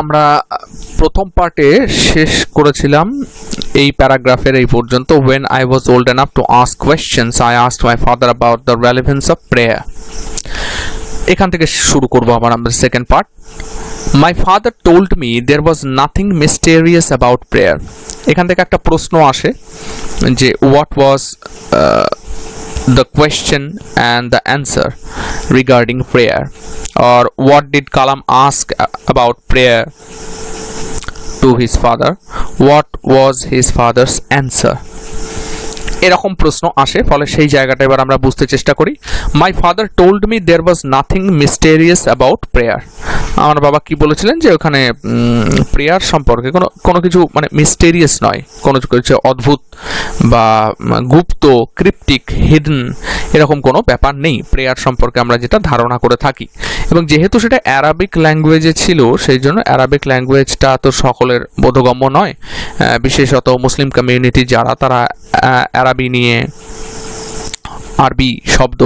আমরা প্রথম পার্টে শেষ করেছিলাম এই প্যারাগ্রাফের এই পর্যন্ত। when I was old enough to ask questions I asked my father about the relevance of prayer। এখান থেকে শুরু করব আবার আমরা second part. my father told me there was nothing mysterious about prayer। এখান থেকে একটা প্রশ্ন আসে যে what was the question and the answer regarding prayer, or what did Kalam ask about prayer to his father, what was his father's answer। এরকম প্রশ্ন আসে, ফলে সেই জায়গাটা এবার আমরা বুঝতে চেষ্টা করি। My father told me there was nothing mysterious about prayer. আমার বাবা কি বলেছিলেন যে ওখানে প্রেয়ার সম্পর্কে কোনো কিছু মানে মিস্টেরিয়াস নয়, কোনো কিছু অদ্ভুত বা গুপ্ত, ক্রিপ্টিক, হিডেন এরকম কোনো ব্যাপার নেই প্রেয়ার সম্পর্কে আমরা যেটা ধারণা করে থাকি। এবং যেহেতু সেটা অ্যারাবিক ল্যাঙ্গুয়েজে ছিল, সেই জন্য অ্যারাবিক ল্যাঙ্গুয়েজটা তো সকলের বোধগম্য নয়। বিশেষত মুসলিম কমিউনিটি যারা, তারা আরবি নিয়ে, আরবি শব্দ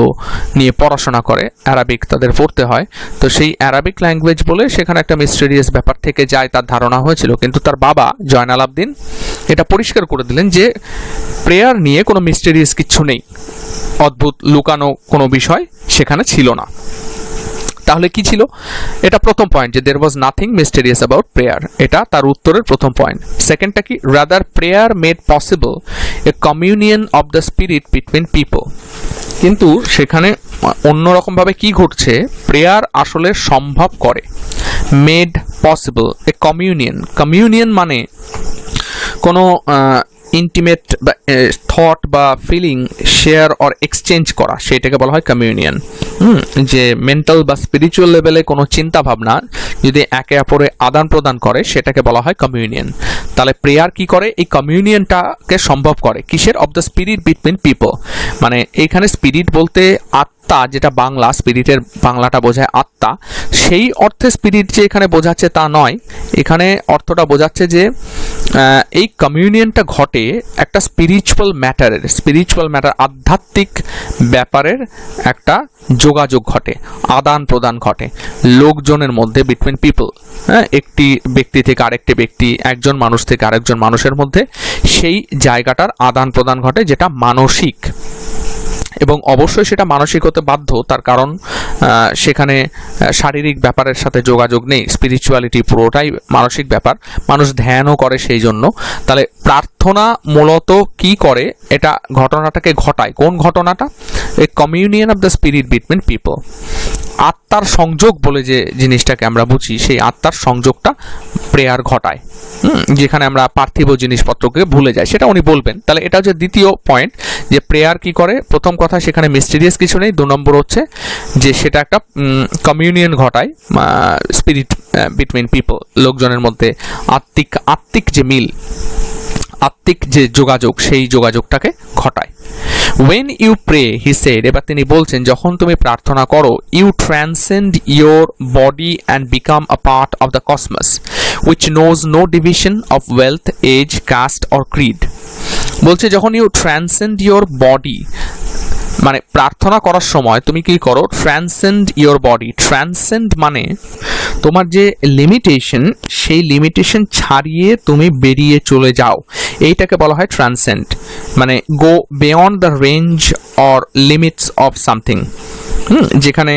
নিয়ে পড়াশোনা করে, অ্যারাবিক তাদের পড়তে হয়। তো সেই অ্যারাবিক ল্যাঙ্গুয়েজ বলে সেখানে একটা মিস্টেরিয়াস ব্যাপার থেকে যায়, তার ধারণা হয়েছিল। কিন্তু তার বাবা জয়নাল আবদিন এটা পরিষ্কার করে দিলেন যে প্রেয়ার নিয়ে কোনো মিস্টেরিয়াস কিচ্ছু নেই, অদ্ভুত লুকানো কোনো বিষয় সেখানে ছিল না। তাহলে কি ছিল? এটা প্রথম পয়েন্ট, যে there was nothing mysterious about prayer. এটা তার উত্তরের প্রথম পয়েন্ট। সেকেন্ডটা কি? Rather prayer made possible a communion of the spirit between people. কিন্তু সেখানে অন্যরকমভাবে কি ঘটছে? প্রেয়ার আসলে সম্ভব করে, made possible a communion. Communion মানে কোনো ইন্টিমেট বা থট বা ফিলিং শেয়ার অর এক্সচেঞ্জ করা, সেটাকে বলা হয় কমিউনিয়ন। যে মেন্টাল বা স্পিরিচুয়াল লেভেলে কোনো চিন্তা ভাবনা যদি একে অপরে আদান প্রদান করে, সেটাকে বলা হয় কমিউনিয়ন। তাহলে প্রেয়ার কি করে? এই কমিউনিয়নটাকে সম্ভব করে। কিসের? Of the spirit between people. মানে এইখানে স্পিরিট বলতে আত্মা, যেটা বাংলা, স্পিরিটের বাংলাটা বোঝায় আত্মা, সেই অর্থে স্পিরিট যে এখানে বোঝাচ্ছে তা নয়। এখানে অর্থটা বোঝাচ্ছে যে এই কমিউনিয়নটা ঘটে একটা স্পিরিচুয়াল ম্যাটার, আধ্যাত্মিক ব্যাপারের একটা যোগাযোগ ঘটে, আদান প্রদান ঘটে লোকজনের মধ্যে, বিটুইন পিপল। হ্যাঁ, একটি ব্যক্তি থেকে আরেকটি ব্যক্তি, একজন মানুষ থেকে আরেকজন মানুষের মধ্যে সেই জায়গাটার আদান প্রদান ঘটে, যেটা মানসিক। এবং অবশ্যই সেটা মানসিক হতে বাধ্য, তার কারণ সেখানে শারীরিক ব্যাপারের সাথে যোগাযোগ নেই। স্পিরিচুয়ালিটি পুরোটাই মানসিক ব্যাপার, মানুষ ধ্যানও করে সেই জন্য। তাহলে প্রার্থনা মূলত কি করে? এটা ঘটনাটাকে ঘটায়। কোন ঘটনাটা? A communion of the spirit between people. আত্মার সংযোগ বলে যে জিনিসটাকে আমরা বুঝি, সেই আত্মার সংযোগটা প্রেয়ার ঘটায়। যেখানে আমরা পার্থিব জিনিসপত্রকে ভুলে যাই, সেটা উনি বলবেন। তাহলে এটা হচ্ছে দ্বিতীয় পয়েন্ট, যে প্রেয়ার কি করে। প্রথম কথা, সেখানে মিস্টেরিয়াস কিছু নেই। 2 নম্বর হচ্ছে যে সেটা একটা কমিউনিয়ন ঘটায়, স্পিরিট বিটুইন পিপল, লোকজনের মধ্যে আত্মিক যে মিল, আত্মিক যে যোগাযোগ, সেই যোগাযোগটাকে ঘটায়। when you pray, he said, এবার তিনি বলছেন যখন তুমি প্রার্থনা করো, you transcend your body and become a part of the cosmos which knows no division of wealth, age, caste or creed। বলছে যখন you transcend your body, মানে প্রার্থনা করার সময় তুমি কি করো? Transcend your body. ট্রান্সেন্ড মানে তোমার যে লিমিটেশন, সেই লিমিটেশন ছাড়িয়ে তুমি বেরিয়ে চলে যাও, এইটাকে বলা হয় ট্রান্সেন্ড। মানে গো beyond the range or limits of something. যেখানে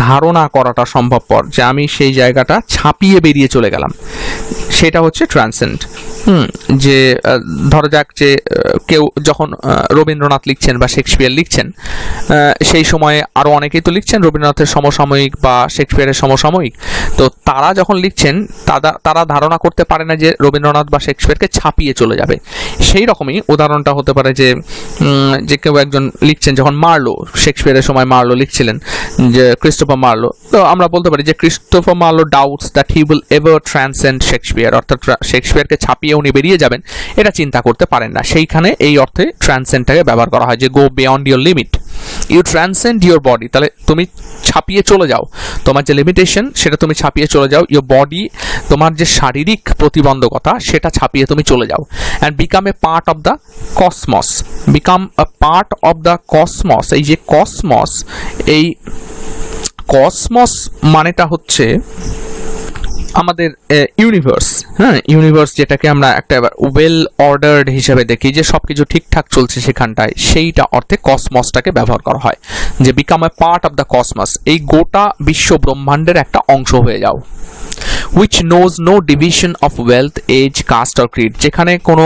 ধারণা করাটা সম্ভবপর, যে আমি সেই জায়গাটা ছাপিয়ে বেরিয়ে চলে গেলাম, সেটা হচ্ছে ট্রান্সেন্ড। যে ধরা যাক যে কেউ যখন রবীন্দ্রনাথ লিখছেন বা শেক্সপিয়ার লিখছেন, সেই সময়ে আরও অনেকেই তো লিখছেন রবীন্দ্রনাথের সমসাময়িক বা শেক্সপিয়ারের সমসাময়িক। তো তারা যখন লিখছেন, তারা ধারণা করতে পারে না যে রবীন্দ্রনাথ বা শেক্সপিয়ারকে ছাপিয়ে চলে যাবে। সেই রকমই উদাহরণটা হতে পারে যে কেউ একজন লিখছেন, যখন মার্লো, শেক্সপিয়ারের সময় মার্লো লিখছিলেন, যে ক্রিস্টোফার মার্লো, তো আমরা বলতে পারি যে Christopher Marlowe doubts that he will ever transcend Shakespeare, অর্থাৎ শেক্সপিয়ারকে ছাপিয়ে উনি বেরিয়ে যাবেন এটা চিন্তা করতে পারেন না। সেইখানে এই অর্থে ট্রান্সেন্ডটাকে ব্যবহার করা হয়, যে go beyond your limit, you transcend your body. তাহলে তুমি ছাপিয়ে চলে যাও, তোমার যে লিমিটেশন সেটা তুমি ছাপিয়ে চলে যাও। ইওর বডি, তোমার যে শারীরিক প্রতিবন্ধকতা সেটা ছাপিয়ে তুমি চলে যাও। And become a part of the cosmos. Become a part of the cosmos. এই যে কসমস, এই কসমস মানেটা হচ্ছে আমাদের ইউনিভার্স, হ্যাঁ, ইউনিভার্স যেটাকে আমরা একটা ওয়েল অর্ডার্ড হিসেবে দেখি, যে সব কিছু ঠিকঠাক চলছে সেখানটায়, সেইটা অর্থে কসমসটাকে ব্যবহার করা হয়, যে become a part of the cosmos, এই গোটা বিশ্ব ব্রহ্মাণ্ডের একটা অংশ হয়ে যাও। which knows no division of wealth, age, caste or creed, যেখানে কোনো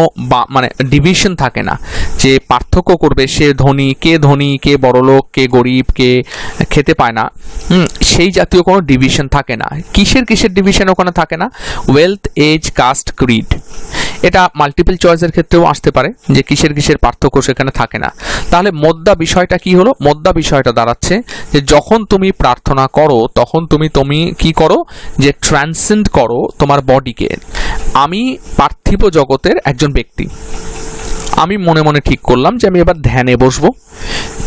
মানে ডিভিশন থাকে না, যে পার্থক্য করবে সে ধনী, কে বড়লোক, কে গরিব, কে খেতে পায় না, সেই জাতীয় কোনো ডিভিশন থাকে না। কিসের ডিভিশন ওখানে থাকে না? Wealth, age, caste, creed. এটা মাল্টিপল চয়েসের ক্ষেত্রেও আসতে পারে, যে কিসের পার্থক্য সেখানে থাকে না। তাহলে মোদ্দা বিষয়টা কি হলো? মোদ্দা বিষয়টা দাঁড়াচ্ছে যে যখন তুমি প্রার্থনা করো তখন তুমি কি করো, যে ট্রান্সেন্ড করো তোমার বডিকে। আমি পার্থিব জগতের একজন ব্যক্তি, আমি মনে মনে ঠিক করলাম যে আমি এবার ধ্যানে বসবো,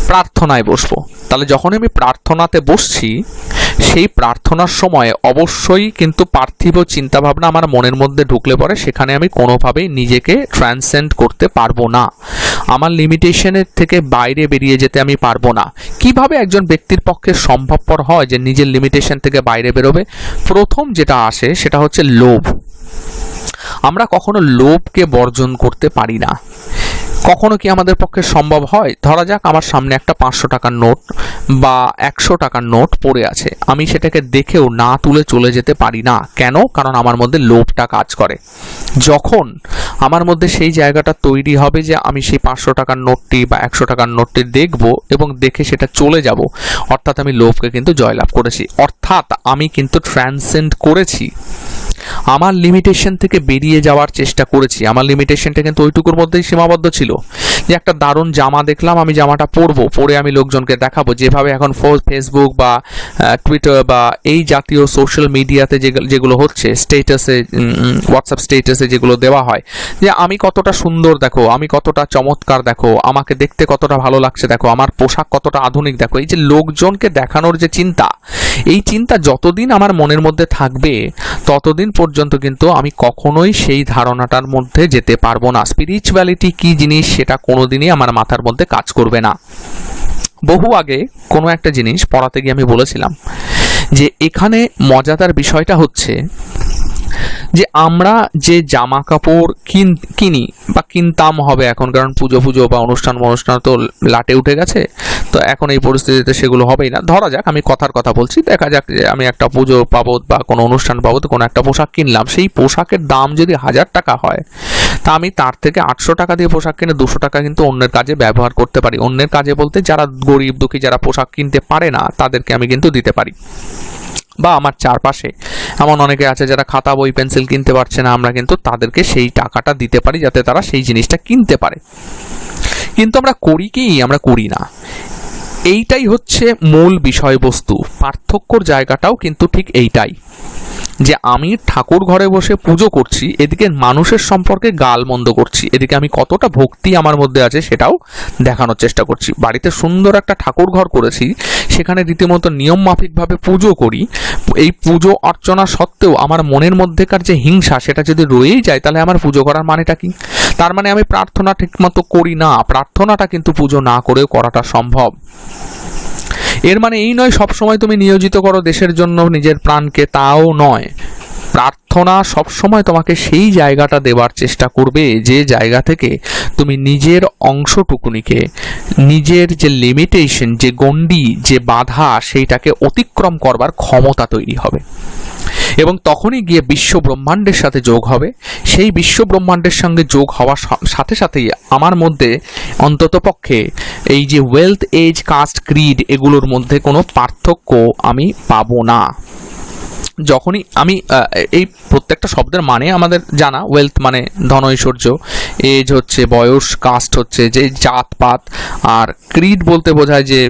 প্রার্থনায় বসবো। তাহলে যখন আমি প্রার্থনাতে বসছি, সেই প্রার্থনার সময় অবশ্যই কিন্তু পার্থিব চিন্তাভাবনা আমার মনের মধ্যে ঢুকলে পরে সেখানে আমি কোনোভাবেই নিজেকে ট্রান্সেন্ড করতে পারবো না, আমার লিমিটেশনের থেকে বাইরে বেরিয়ে যেতে আমি পারবো না। কিভাবে একজন ব্যক্তির পক্ষে সম্ভবপর হয় যে নিজের লিমিটেশন থেকে বাইরে বেরোবে? প্রথম যেটা আসে সেটা হচ্ছে লোভ। আমরা কখনো লোভকে বর্জন করতে পারি না। কখনো কি আমাদের পক্ষে সম্ভব হয়? ধরা যাক আমার সামনে একটা 500 টাকার নোট বা 100 টাকার নোট পড়ে আছে, আমি সেটাকে দেখেও না তুলে চলে যেতে পারি না। কেন? কারণ আমার মধ্যে লোভটা কাজ করে। যখন আমার মধ্যে সেই জায়গাটা তৈরি হবে যে আমি সেই 500 টাকার নোটটি বা 100 টাকার নোটটি দেখব এবং দেখে সেটা চলে যাব, অর্থাৎ আমি লোভকে কিন্তু জয়লাভ করেছি, অর্থাৎ আমি কিন্তু ট্রান্সেন্ড করেছি, আমার লিমিটেশন থেকে বেরিয়ে যাওয়ার চেষ্টা করেছি। আমার লিমিটেশনটা কিন্তু ওইটুকুর মধ্যেই সীমাবদ্ধ ছিল, যে একটা দারুণ জামা দেখলাম, আমি জামাটা পরে আমি লোকজনকে দেখাবো, যেভাবে এখন ফেসবুক বা টুইটার বা এই জাতীয় সোশ্যাল মিডিয়াতে যেগুলো হচ্ছে, স্টেটাসে, হোয়াটসঅ্যাপ স্টেটাসে যেগুলো দেওয়া হয়, যে আমি কতটা সুন্দর দেখো, আমি কতটা চমৎকার দেখো, আমাকে দেখতে কতটা ভালো লাগছে দেখো, আমার পোশাক কতটা আধুনিক দেখো। এই যে লোকজনকে দেখানোর যে চিন্তা, এই চিন্তা যতদিন আমার মনের মধ্যে থাকবে ততদিন পর্যন্ত কিন্তু আমি কখনোই সেই ধারণাটার মধ্যে যেতে পারবো না। স্পিরিচুয়ালিটি কি জিনিস সেটা কোনোদিনই আমার মাথার মধ্যে কাজ করবে না। বহু আগে কোনো একটা জিনিস পড়াতে গিয়ে আমি বলেছিলাম যে এখানে মজাদার বিষয়টা হচ্ছে যে আমরা যে জামা কাপড় কিনি বা কিনতাম হবে এখন, কারণ পুজো বা অনুষ্ঠান তো লাটে উঠে গেছে, তো এখন এই পরিস্থিতিতে সেগুলো হবেই না। ধরা যাক আমি কথার কথা বলছি, দেখা যাক যে আমি একটা পুজো বাবদ বা কোনো অনুষ্ঠান বাবদ কোনো একটা পোশাক কিনলাম, সেই পোশাকের দাম যদি 1000 টাকা হয়, তা আমি তার থেকে 800 টাকা দিয়ে পোশাক কিনে 200 টাকা কিন্তু অন্যের কাজে ব্যবহার করতে পারি। অন্যের কাজে বলতে যারা গরিব দুঃখী, যারা পোশাক কিনতে পারে না, তাদেরকে আমি কিন্তু দিতে পারি। বা আমার চারপাশে এমন অনেকে আছে যারা খাতা, বই, পেন্সিল কিনতে পারছে না, আমরা কিন্তু তাদেরকে সেই টাকাটা দিতে পারি যাতে তারা সেই জিনিসটা কিনতে পারে। কিন্তু আমরা করি কি? আমরা করি না। এইটাই হচ্ছে মূল বিষয়বস্তু। পার্থক্যর জায়গাটাও কিন্তু ঠিক এইটাই, যে আমি ঠাকুর ঘরে বসে পুজো করছি, এদিকে মানুষের সম্পর্কে গালমন্দ করছি, এদিকে আমি কতটা ভক্তি আমার মধ্যে আছে সেটাও দেখানোর চেষ্টা করছি। বাড়িতে সুন্দর একটা ঠাকুর ঘর করেছি, সেখানে রীতিমতো নিয়ম মাফিকভাবে পুজো করি, এই পুজো অর্চনা সত্ত্বেও আমার মনের মধ্যেকার যে হিংসা সেটা যদি রয়েই যায়, তাহলে আমার পুজো করার মানেটা কি? তার মানে আমি প্রার্থনা ঠিকমতো করি না। প্রার্থনাটা কিন্তু পুজো না করেও করাটা সম্ভব। এর মানে এই নয় সবসময় তুমি নিয়োজিত করো দেশের জন্য নিজের প্রাণকে, তাও নয়। প্রার্থনা সবসময় তোমাকে সেই জায়গাটা দেওয়ার চেষ্টা করবে যে জায়গা থেকে তুমি নিজের অংশটুকুনিকে, নিজের যে লিমিটেশন, যে গণ্ডি, যে বাধা, সেইটাকে অতিক্রম করবার ক্ষমতা তৈরি হবে, এবং তখনই গিয়ে বিশ্ব ব্রহ্মাণ্ডের সাথে যোগ হবে। সেই বিশ্ব ব্রহ্মাণ্ডের সঙ্গে যোগ হওয়ার সাথে সাথেই আমার মধ্যে অন্ততপক্ষে এই যে ওয়েলথ, এজ, কাস্ট, ক্রিড, এগুলোর মধ্যে কোনো পার্থক্য আমি পাবো না। যখনই আমি এই প্রত্যেকটা শব্দের মানে আমাদের জানা, ওয়েলথ মানে ধন ঐশ্বর্য, এজ হচ্ছে বয়স, কাস্ট হচ্ছে যে জাতপাত, আর ক্রিড বলতে বোঝায় যে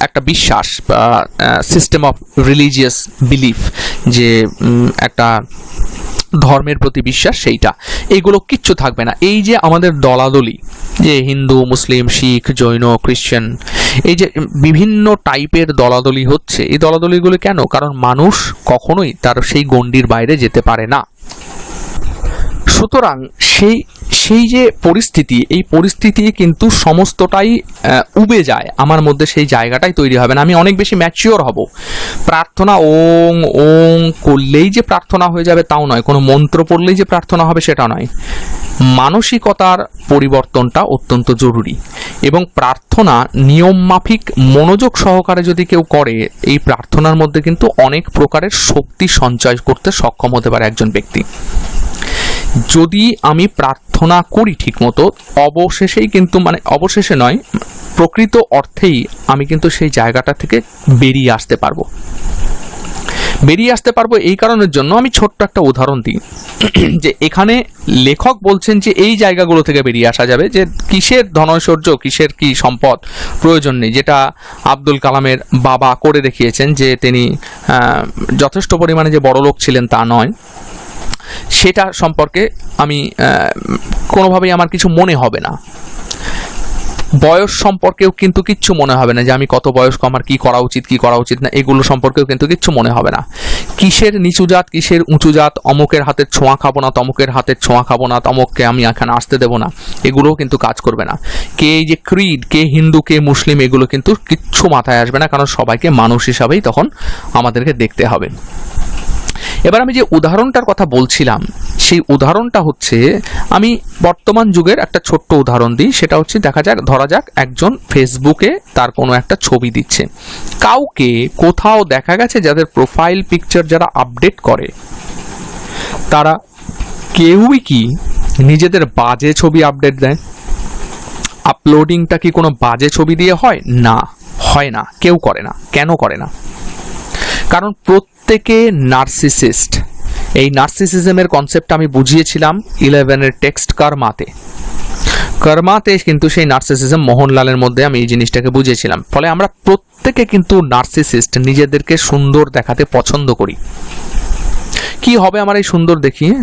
একটা বিশ্বাস বা সিস্টেম অফ রিলিজিয়াস বিলিফ, যে একটা ধর্মের প্রতি বিশ্বাস, সেইটা। এইগুলো কিচ্ছু থাকবে না। এই যে আমাদের দলাদলি, যে হিন্দু, মুসলিম, শিখ, জৈন, খ্রিশ্চান, এই যে বিভিন্ন টাইপের দলাদলি হচ্ছে, এই দলাদলিগুলো কেন? কারণ মানুষ কখনোই তার সেই গণ্ডির বাইরে যেতে পারে না। সুতরাং সেই যে পরিস্থিতি, এই পরিস্থিতি কিন্তু সমস্তটাই উবে যায় আমার মধ্যে, সেই জায়গাটাই তৈরি হবে না। আমি অনেক বেশি ম্যাচিওর হব। প্রার্থনা ওং ওং করলেই যে প্রার্থনা হয়ে যাবে তাও নয়, কোনো মন্ত্র পড়লেই যে প্রার্থনা হবে সেটা নয়। মানসিকতার পরিবর্তনটা অত্যন্ত জরুরি, এবং প্রার্থনা নিয়ম মাফিক মনোযোগ সহকারে যদি কেউ করে, এই প্রার্থনার মধ্যে কিন্তু অনেক প্রকারের শক্তি সঞ্চয় করতে সক্ষম হতে পারে একজন ব্যক্তি। যদি আমি প্রার্থনা করি ঠিকমতো, অবশেষেই কিন্তু, মানে অবশেষে নয়, প্রকৃত অর্থেই আমি কিন্তু সেই জায়গাটা থেকে বেরিয়ে আসতে পারবো। এই কারণের জন্য আমি ছোট্ট একটা উদাহরণ দিই, যে এখানে লেখক বলছেন যে এই জায়গাগুলো থেকে বেরিয়ে আসা যাবে, যে কিসের ধনৈশ্বর্য, কিসের কি সম্পদ প্রয়োজন নেই, যেটা আব্দুল কালামের বাবা করে দেখিয়েছেন, যে তিনি যথেষ্ট পরিমাণে যে বড়লোক ছিলেন তা নয়। সেটা সম্পর্কে আমি কোনোভাবেই আমার কিছু মনে হবে না। বয়স সম্পর্কেও কিন্তু কিচ্ছু মনে হবে না, যে আমি কত বয়স্ক, আমার কি করা উচিত না, এগুলো সম্পর্কেও কিন্তু কিচ্ছু মনে হবে না। কিসের নিচু জাত, কিসের উঁচু জাত, অমুকের হাতের ছোঁয়া খাবো না, তমুকের হাতের ছোঁয়া খাবো না, তমুককে আমি এখানে আসতে দেবো না, এগুলোও কিন্তু কাজ করবে না। কে এই যে ক্রিড, কে হিন্দু, কে মুসলিম, এগুলো কিন্তু কিচ্ছু মাথায় আসবে না, কারণ সবাইকে মানুষ হিসাবেই তখন আমাদেরকে দেখতে হবে। এবার আমি যে উদাহরণটার কথা বলছিলাম, সেই উদাহরণটা হচ্ছে, আমি বর্তমান যুগের একটা ছোট্ট উদাহরণ দিই। সেটা হচ্ছে, ধরা যাক একজন ফেসবুকে তার কোনো একটা ছবি দিচ্ছে। কাউকে কোথাও দেখা গেছে যাদের প্রোফাইল পিকচার যারা আপডেট করে, তারা কেউই কি নিজেদের বাজে ছবি আপডেট দেয়? আপলোডিংটা কি কোনো বাজে ছবি দিয়ে হয়? না, হয় না, কেউ করে না। কেন করে না? কারণ প্রত্যেকে নার্সিসিস্ট। এই নার্সিসিজমের কনসেপ্ট আমি বুঝিয়েছিলাম 11-এর টেক্সট কর্মাতে কিন্তু সেই নার্সিসিজম মোহনলালের মধ্যে আমি এই জিনিসটাকে বুঝিয়েছিলাম। ফলে আমরা প্রত্যেকে কিন্তু নার্সিসিস্ট, নিজেদেরকে সুন্দর দেখাতে পছন্দ করি। কি হবে আমার এই সুন্দর দেখিয়ে?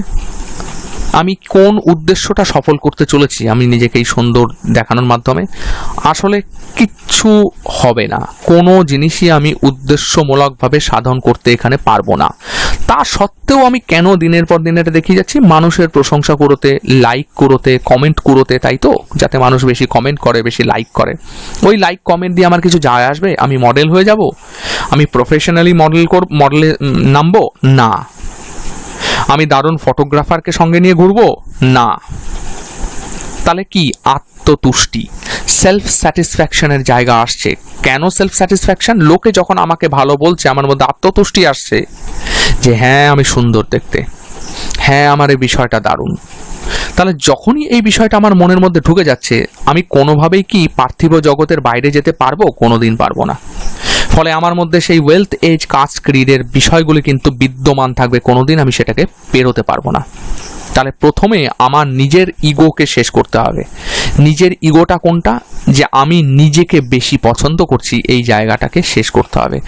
আমি কোন উদ্দেশ্যটা সফল করতে চলেছি আমি নিজেকে এই সুন্দর দেখানোর মাধ্যমে? আসলে কিচ্ছু হবে না। কোনো জিনিসই আমি উদ্দেশ্যমূলকভাবে সাধন করতে এখানে পারবো না। তা সত্ত্বেও আমি কেন দিনের পর দিন এটা দেখিয়ে যাচ্ছি? মানুষের প্রশংসা করতে, লাইক করতে, কমেন্ট করতে, তাই তো? যাতে মানুষ বেশি কমেন্ট করে, বেশি লাইক করে। ওই লাইক কমেন্ট দিয়ে আমার কিছু যায় আসবে? আমি মডেল হয়ে যাব? আমি প্রফেশনালি মডেলে নামবো? না। আমি দারুণ ফটোগ্রাফারকে সঙ্গে নিয়ে ঘুরবো? না। তাহলে কি? আত্মতুষ্টি, সেলফ স্যাটিসফ্যাকশনের জায়গা আসছে। কেন সেলফ স্যাটিসফ্যাকশন? লোকে যখন আমাকে ভালো বলছে, আমার মধ্যে আত্মতুষ্টি আসছে, যে হ্যাঁ আমি সুন্দর দেখতে, হ্যাঁ আমার এই বিষয়টা দারুণ। তাহলে যখনই এই বিষয়টা আমার মনের মধ্যে ঢুকে যাচ্ছে, আমি কোনোভাবেই কি পার্থিব জগতের বাইরে যেতে পারবো? কোনোদিন পারবো না। ফলে আমার মধ্যে সেই ওয়েলথ, এজ, কাস্ট, ক্রিডের বিষয়গুলি কিন্তু বিদ্যমান থাকবে, কোনোদিন আমি সেটাকে পেরোতে পারবো না। তাহলে প্রথমে আমার নিজের ইগোকে শেষ করতে হবে। নিজের ইগোটা কোনটা? যে আমি নিজেকে বেশি পছন্দ করছি, এই জায়গাটাকে শেষ করতে হবে।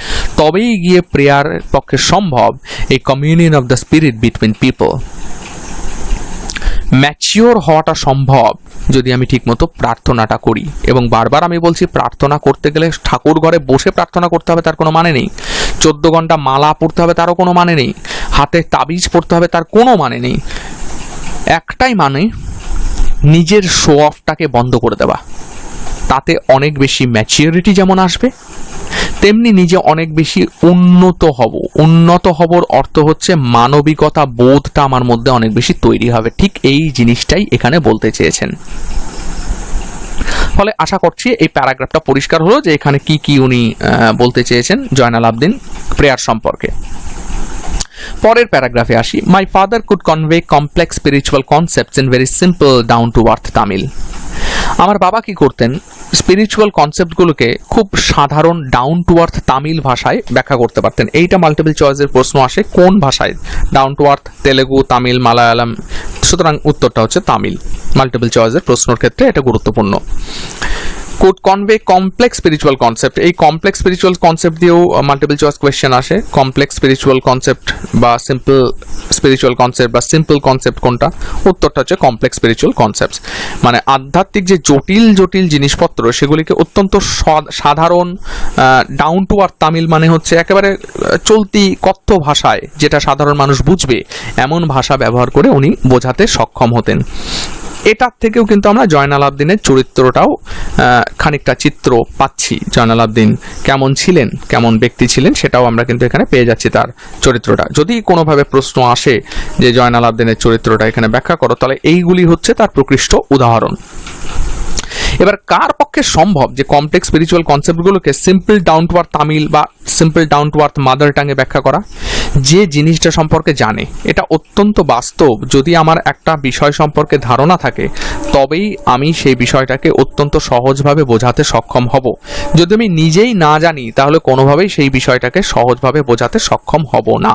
তবেই গিয়ে প্রেয়ারের পক্ষে সম্ভব এই communion of the spirit between people. Mature হওয়াটা সম্ভব যদি আমি ঠিকমতো প্রার্থনাটা করি। এবং বারবার আমি বলছি, প্রার্থনা করতে গেলে ঠাকুর ঘরে বসে প্রার্থনা করতে হবে তার কোনো মানে নেই। 14 ঘন্টা মালা পড়তে হবে তারও কোনো মানে নেই। হাতে তাবিজ পড়তে হবে তার কোনো মানে নেই। একটাই মানে, নিজের শো অফটাকে বন্ধ করে দেওয়া। তাতে অনেক বেশি ম্যাচিওরিটি যেমন আসবে, তেমনি নিজে অনেক বেশি উন্নত হবর অর্থ হচ্ছে মানবিকতা বোধটা আমার মধ্যে অনেক বেশি তৈরি হবে। ঠিক এই জিনিসটাই এখানে বলতে চেয়েছেন। ফলে আশা করছি এই প্যারাগ্রাফটা পরিষ্কার হলো যে এখানে কি কি উনি বলতে চেয়েছেন জয়নাল আবদিন প্রেয়ার সম্পর্কে। পরের প্যারাগ্রাফে আসি। My father could convey complex spiritual concepts in very simple down to earth Tamil. আমার বাবা কি করতেন? স্পিরিচুয়াল কনসেপ্টগুলোকে খুব সাধারণ ডাউন টু আর্থ তামিল ভাষায় ব্যাখ্যা করতে পারতেন। এইটা মাল্টিপল চয়েসের প্রশ্ন আসে, কোন ভাষায়? ডাউন টু আর্থ, তেলেগু, তামিল, মালায়ালাম। সুতরাং উত্তরটা হচ্ছে তামিল। মাল্টিপল চয়েসের প্রশ্নের ক্ষেত্রে এটা গুরুত্বপূর্ণ। could convey complex spiritual concept. এই complex spiritual concept দিয়েও মাল্টিপল চয়েস কোয়েশ্চেন আসে। complex spiritual concept বা simple spiritual concept বা simple concept কোনটা? উত্তরটা হচ্ছে complex spiritual concepts। মানে আধ্যাত্মিক যে জটিল জটিল জিনিসপত্র সেগুলিকে অত্যন্ত সাধারণ ডাউন টু আর্থ তামিল মানে হচ্ছে একেবারে চলতি কথ্য ভাষায় যেটা সাধারণ মানুষ বুঝবে এমন ভাষা ব্যবহার করে উনি বোঝাতে সক্ষম হতেন। এটার থেকেও কিন্তু আমরা জয়নাল আবদিনের চরিত্রটাও খানিকটা চিত্র পাচ্ছি। জয়নাল আবদিন কেমন ছিলেন, কেমন ব্যক্তি ছিলেন সেটাও আমরা কিন্তু এখানে পেয়ে যাচ্ছি তার চরিত্রটা। যদি কোনোভাবে প্রশ্ন আসে যে জয়নাল আবদিনের চরিত্রটা এখানে ব্যাখ্যা করো, তাহলে এইগুলি হচ্ছে তার প্রকৃষ্ট উদাহরণ। এবার কার পক্ষে সম্ভব যে কমপ্লেক্স স্পিরিচুয়াল কনসেপ্টগুলোকে simple down to earth Tamil বা simple down to earth mother টাঙ্গে ব্যাখ্যা করা? যে জিনিসটা সম্পর্কে জানে, এটা অত্যন্ত বাস্তব। যদি আমার একটা বিষয় সম্পর্কে ধারণা থাকে তবেই আমি সেই বিষয়টাকে অত্যন্ত সহজভাবে বোঝাতে সক্ষম হব। যদি আমি নিজেই না জানি তাহলে কোনোভাবেই সেই বিষয়টাকে সহজভাবে বোঝাতে সক্ষম হব না।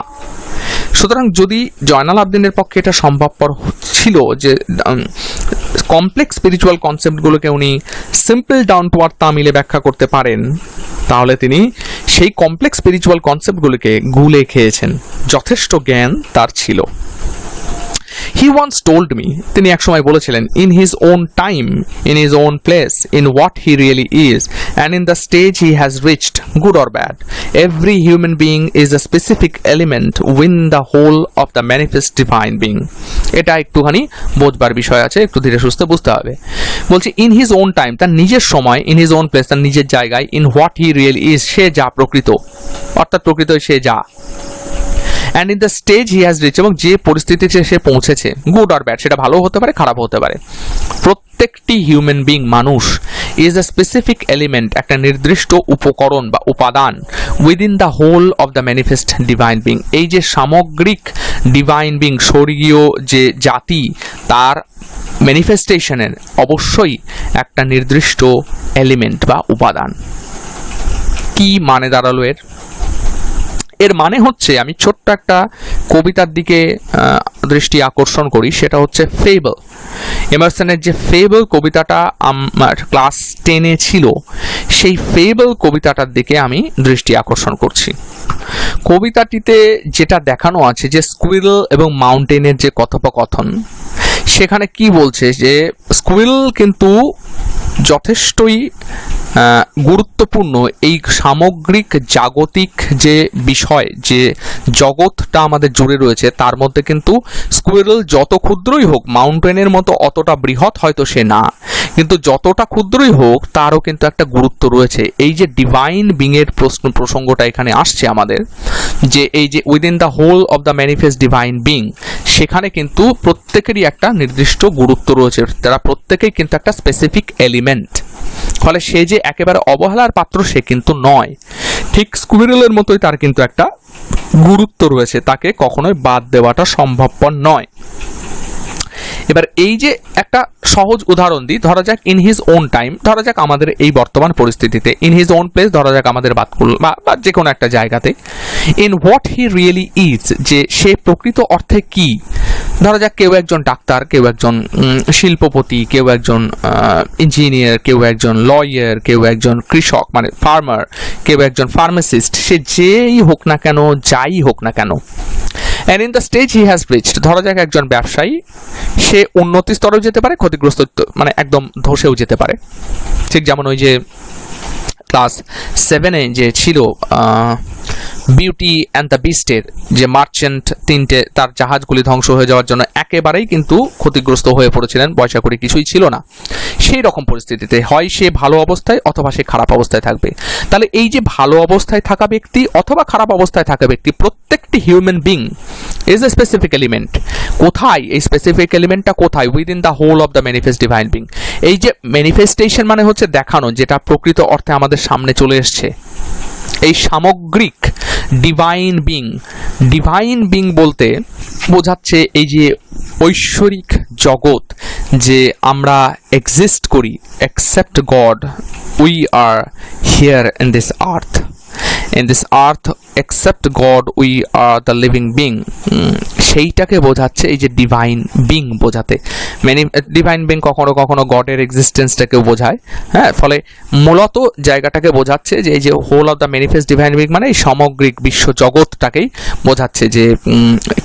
সুতরাং যদি জয়নাল আবদিনের পক্ষে এটা সম্ভবপর ছিল যে কমপ্লেক্স স্পিরিচুয়াল কনসেপ্টগুলোকে উনি সিম্পল ডাউন টু আর্থ তামিলে ব্যাখ্যা করতে পারেন, তাহলে তিনি সেই কমপ্লেক্স স্পিরিচুয়াল কনসেপ্টগুলোকে গুলে খেয়েছেন। যথেষ্ট জ্ঞান তার ছিল। He once told me, তিনি একসময় বলেছিলেন, in his own time, in his own place, in what he really is, and in the stage he has reached, good or bad, every human being is a specific element within the whole of the manifest divine being. এটা একটুখানি বোঝবার বিষয় আছে, একটু ধীরে সুস্থে বুঝতে হবে। বলছি in his own time, তার নিজের সময়, in his own place, তার নিজের জায়গায়, in what he really is, সে যা প্রকৃত, অর্থাৎ প্রকৃত সে যা, and in the stage he has reached, এবং যে পরিস্থিতিতে সে পৌঁছেছে, গুড অর ব্যাড, সেটা ভালো হতে পারে খারাপ হতে পারে। প্রত্যেকটি হিউম্যান বিং, মানুষ, ইজ এ স্পেসিফিক এলিমেন্ট, একটা নির্দিষ্ট উপকরণ বা উপাদান, within the whole of the manifest divine being. এই যে সামগ্রিক ডিভাইন বিং, স্বর্গীয় যে জাতি, তার ম্যানিফেস্টেশনের অবশ্যই একটা নির্দিষ্ট এলিমেন্ট বা উপাদান। কি মানে দাঁড়ালো এর? এর মানে হচ্ছে, আমি ছোট্ট একটা কবিতার দিকে দৃষ্টি আকর্ষণ করি, সেটা হচ্ছে ফেবল। এমারসনের যে ফেবল কবিতাটা আমার ক্লাস 10-এ ছিল, সেই ফেবল কবিতাটার দিকে আমি দৃষ্টি আকর্ষণ করছি। কবিতাটিতে যেটা দেখানো আছে যে স্কুইরল এবং মাউন্টেনের যে কথোপকথন, সেখানে কি বলছে যে স্কুইরল কিন্তু যথেষ্টই গুরুত্বপূর্ণ এই সামগ্রিক জাগতিক যে বিষয়, যে জগৎটা আমাদের জুড়ে রয়েছে, তার মধ্যে কিন্তু স্কুইরল যত ক্ষুদ্রই হোক, মাউন্টেনের মতো অতটা বৃহৎ হয়তো সে না, কিন্তু যতটা ক্ষুদ্রই হোক তারও কিন্তু একটা গুরুত্ব রয়েছে। এই যে ডিভাইন বিংয়ের প্রসঙ্গটা এখানে আসছে আমাদের, যে এই যে within the whole of the manifest divine being, সেখানে কিন্তু প্রত্যেকেরই একটা নির্দিষ্ট গুরুত্ব রয়েছে। তারা প্রত্যেকেই কিন্তু একটা স্পেসিফিক এলিমেন্ট। ফলে সে যে একেবারে অবহেলার পাত্র সে কিন্তু নয়। ঠিক স্কুইরলের মতোই তার কিন্তু একটা গুরুত্ব রয়েছে, তাকে কখনোই বাদ দেওয়াটা সম্ভবপর নয়। এবার এই যে একটা সহজ উদাহরণ দিই, ধরা যাক ইন হিজ ওন টাইম, ধরা যাক আমাদের এই বর্তমান পরিস্থিতিতে, ইন হিজ ওন প্লেস, ধরা যাক আমাদের বাতকুল বা যে কোনো একটা জায়গাতে, in what he really is, যে সে প্রকৃত অর্থে কি। ধরা যাক কেউ একজন ডাক্তার, কেউ একজন শিল্পপতি, কেউ একজন ইঞ্জিনিয়ার, কেউ একজন লয়ার, কেউ একজন কৃষক মানে ফার্মার, কেউ একজন ফার্মাসিস্ট, সে যেই হোক না কেন, যাই হোক না কেন। And in the stage he has reached, ধরা যাক একজন ব্যবসায়ী, সে উন্নতি স্তরেও যেতে পারে, ক্ষতিগ্রস্ত মানে একদম ধসেও যেতে পারে। ঠিক যেমন ওই যে ক্লাস 7-এ যে ছিল বিউটি অ্যান্ড দ্য বিস্টের যে মার্চেন্ট, তিনটে তার জাহাজগুলি ধ্বংস হয়ে যাওয়ার জন্য একেবারেই কিন্তু ক্ষতিগ্রস্ত হয়ে পড়েছিলেন, পয়সা করে কিছুই ছিল না। সেই রকম পরিস্থিতিতে হয় সে ভালো অবস্থায় অথবা সে খারাপ অবস্থায় থাকবে। তাহলে এই যে ভালো অবস্থায় থাকা ব্যক্তি অথবা খারাপ অবস্থায় থাকা ব্যক্তি, প্রত্যেকটি human being is a specific element. কোথায় এই স্পেসিফিক এলিমেন্টটা কোথায়? Within the whole of the manifest divine being. এই যে ম্যানিফেস্টেশন মানে হচ্ছে দেখানো, যেটা প্রকৃত অর্থে আমাদের সামনে চলে এসছে। এই সামগ্রিক ডিভাইন বিং, ডিভাইন বিং বলতে বোঝাচ্ছে এই যে ঐশ্বরিক জগৎ, যে আমরা এক্সিস্ট করি, except god we are here in this earth. in this earth except God we are the living being, সেইটাকে বোঝাচ্ছে এই যে ডিভাইন বিং বোঝাতে। ডিভাইন বিং কখনো কখনো গডের এক্সিস্টেন্সটাকেও বোঝায়, হ্যাঁ। ফলে মূলত জায়গাটাকে বোঝাচ্ছে যে এই যে whole of the manifest divine being মানে এই সামগ্রিক বিশ্ব জগৎটাকেই বোঝাচ্ছে যে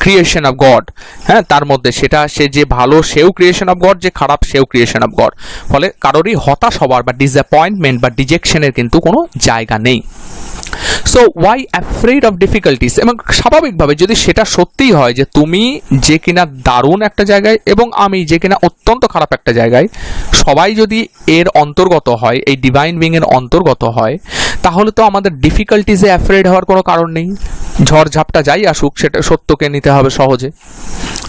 ক্রিয়েশন অফ গড, হ্যাঁ। তার মধ্যে সেটা সে যে ভালো সেও ক্রিয়েশন অফ গড, যে খারাপ সেও ক্রিয়েশন অফ গড। ফলে কারোরই হতাশ হবার বা ডিসঅ্যাপয়েন্টমেন্ট বা ডিজেকশনের কিন্তু কোনো জায়গা নেই। So why afraid of difficulties, এবং স্বাভাবিকভাবে যদি সেটা সত্যিই হয় যে তুমি যে কিনা দারুণ একটা জায়গায় এবং আমি যে কিনা অত্যন্ত খারাপ একটা জায়গায়, সবাই যদি এর অন্তর্গত হয়, এই ডিভাইন বিং এর অন্তর্গত হয়, তাহলে তো আমাদের ডিফিকাল্টিসে অ্যাফ্রেড হওয়ার কোনো কারণ নেই। ঝড়ঝাপটা যাই আসুক সেটা সত্যকে নিতে হবে সহজে।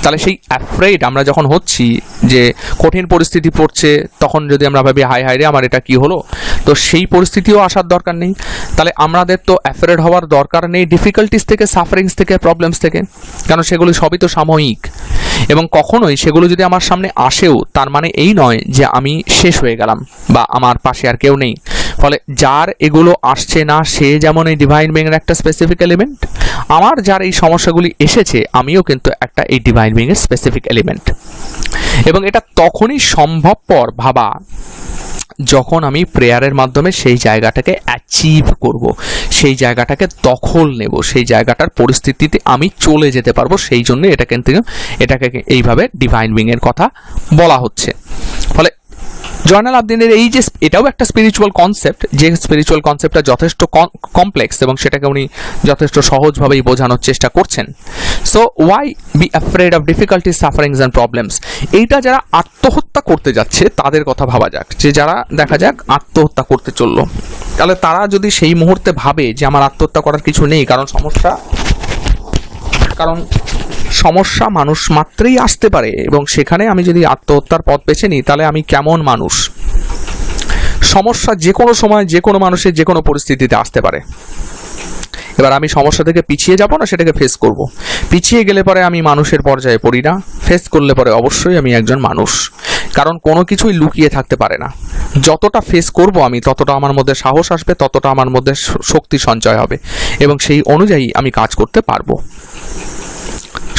তাহলে সেই অ্যাফ্রেড আমরা যখন হচ্ছি যে কঠিন পরিস্থিতি পড়ছে, তখন যদি আমরা ভাবি হাই হাই রে আমার এটা কি হলো, তো সেই পরিস্থিতিও আসার দরকার নেই। তাহলে আমাদের তো অ্যাফ্রেড হওয়ার দরকার নেই ডিফিকাল্টিস থেকে, সাফারিংস থেকে, প্রবলেমস থেকে, কারণ সেগুলো সবই তো সাময়িক। এবং কখনোই সেগুলো যদি আমার সামনে আসেও তার মানে এই নয় যে আমি শেষ হয়ে গেলাম বা আমার পাশে আর কেউ নেই। ফলে যার এগুলো আসছে না সে যেমন এই ডিভাইন বিং এর একটা স্পেসিফিক এলিমেন্ট, আমার যার এই সমস্যাগুলি এসেছে আমিও কিন্তু একটা এই ডিভাইন বিং এর স্পেসিফিক এলিমেন্ট। এবং এটা তখনই সম্ভবপর ভাবা যখন আমি প্রেয়ারের মাধ্যমে সেই জায়গাটাকে অ্যাচিভ করব, সেই জায়গাটাকে দখল নেব, সেই জায়গাটার পরিস্থিতিতে আমি চলে যেতে পারবো। সেই জন্য এটাকে এইভাবে ডিভাইন বিং এর কথা বলা হচ্ছে। ফলে জয়নাল আবদিনের এই যে এটাও একটা স্পিরিচুয়াল কনসেপ্ট, যে স্পিরিচুয়াল কনসেপ্টটা যথেষ্ট কমপ্লেক্স এবং সেটাকে উনি যথেষ্ট সহজভাবেই বোঝানোর চেষ্টা করছেন। So why be afraid of difficulties, sufferings and problems. এইটা যারা আত্মহত্যা করতে যাচ্ছে তাদের কথা ভাবা যাক, যে যারা দেখা যাক আত্মহত্যা করতে চললো, তাহলে তারা যদি সেই মুহূর্তে ভাবে যে আমার আত্মহত্যা করার কিছু নেই, কারণ সমস্যা মানুষ মাত্রই আসতে পারে, এবং সেখানে আমি যদি আত্মহত্যার পথ বেছে নিই তাহলে আমি কেমন মানুষ। সমস্যা যে কোনো সময় যে কোনো মানুষের যে কোনো পরিস্থিতিতে আসতে পারে। এবার আমি সমস্যা থেকে পিছিয়ে যাব না, সেটাকে ফেস করব। পিছিয়ে গেলে পরে আমি মানুষের পর্যায়ে পড়ি না, ফেস করলে পরে অবশ্যই আমি একজন মানুষ, কারণ কোনো কিছুই লুকিয়ে থাকতে পারে না। যতটা ফেস করব আমি ততটা আমার মধ্যে সাহস আসবে, ততটা আমার মধ্যে শক্তি সঞ্চয় হবে এবং সেই অনুযায়ী আমি কাজ করতে পারবো।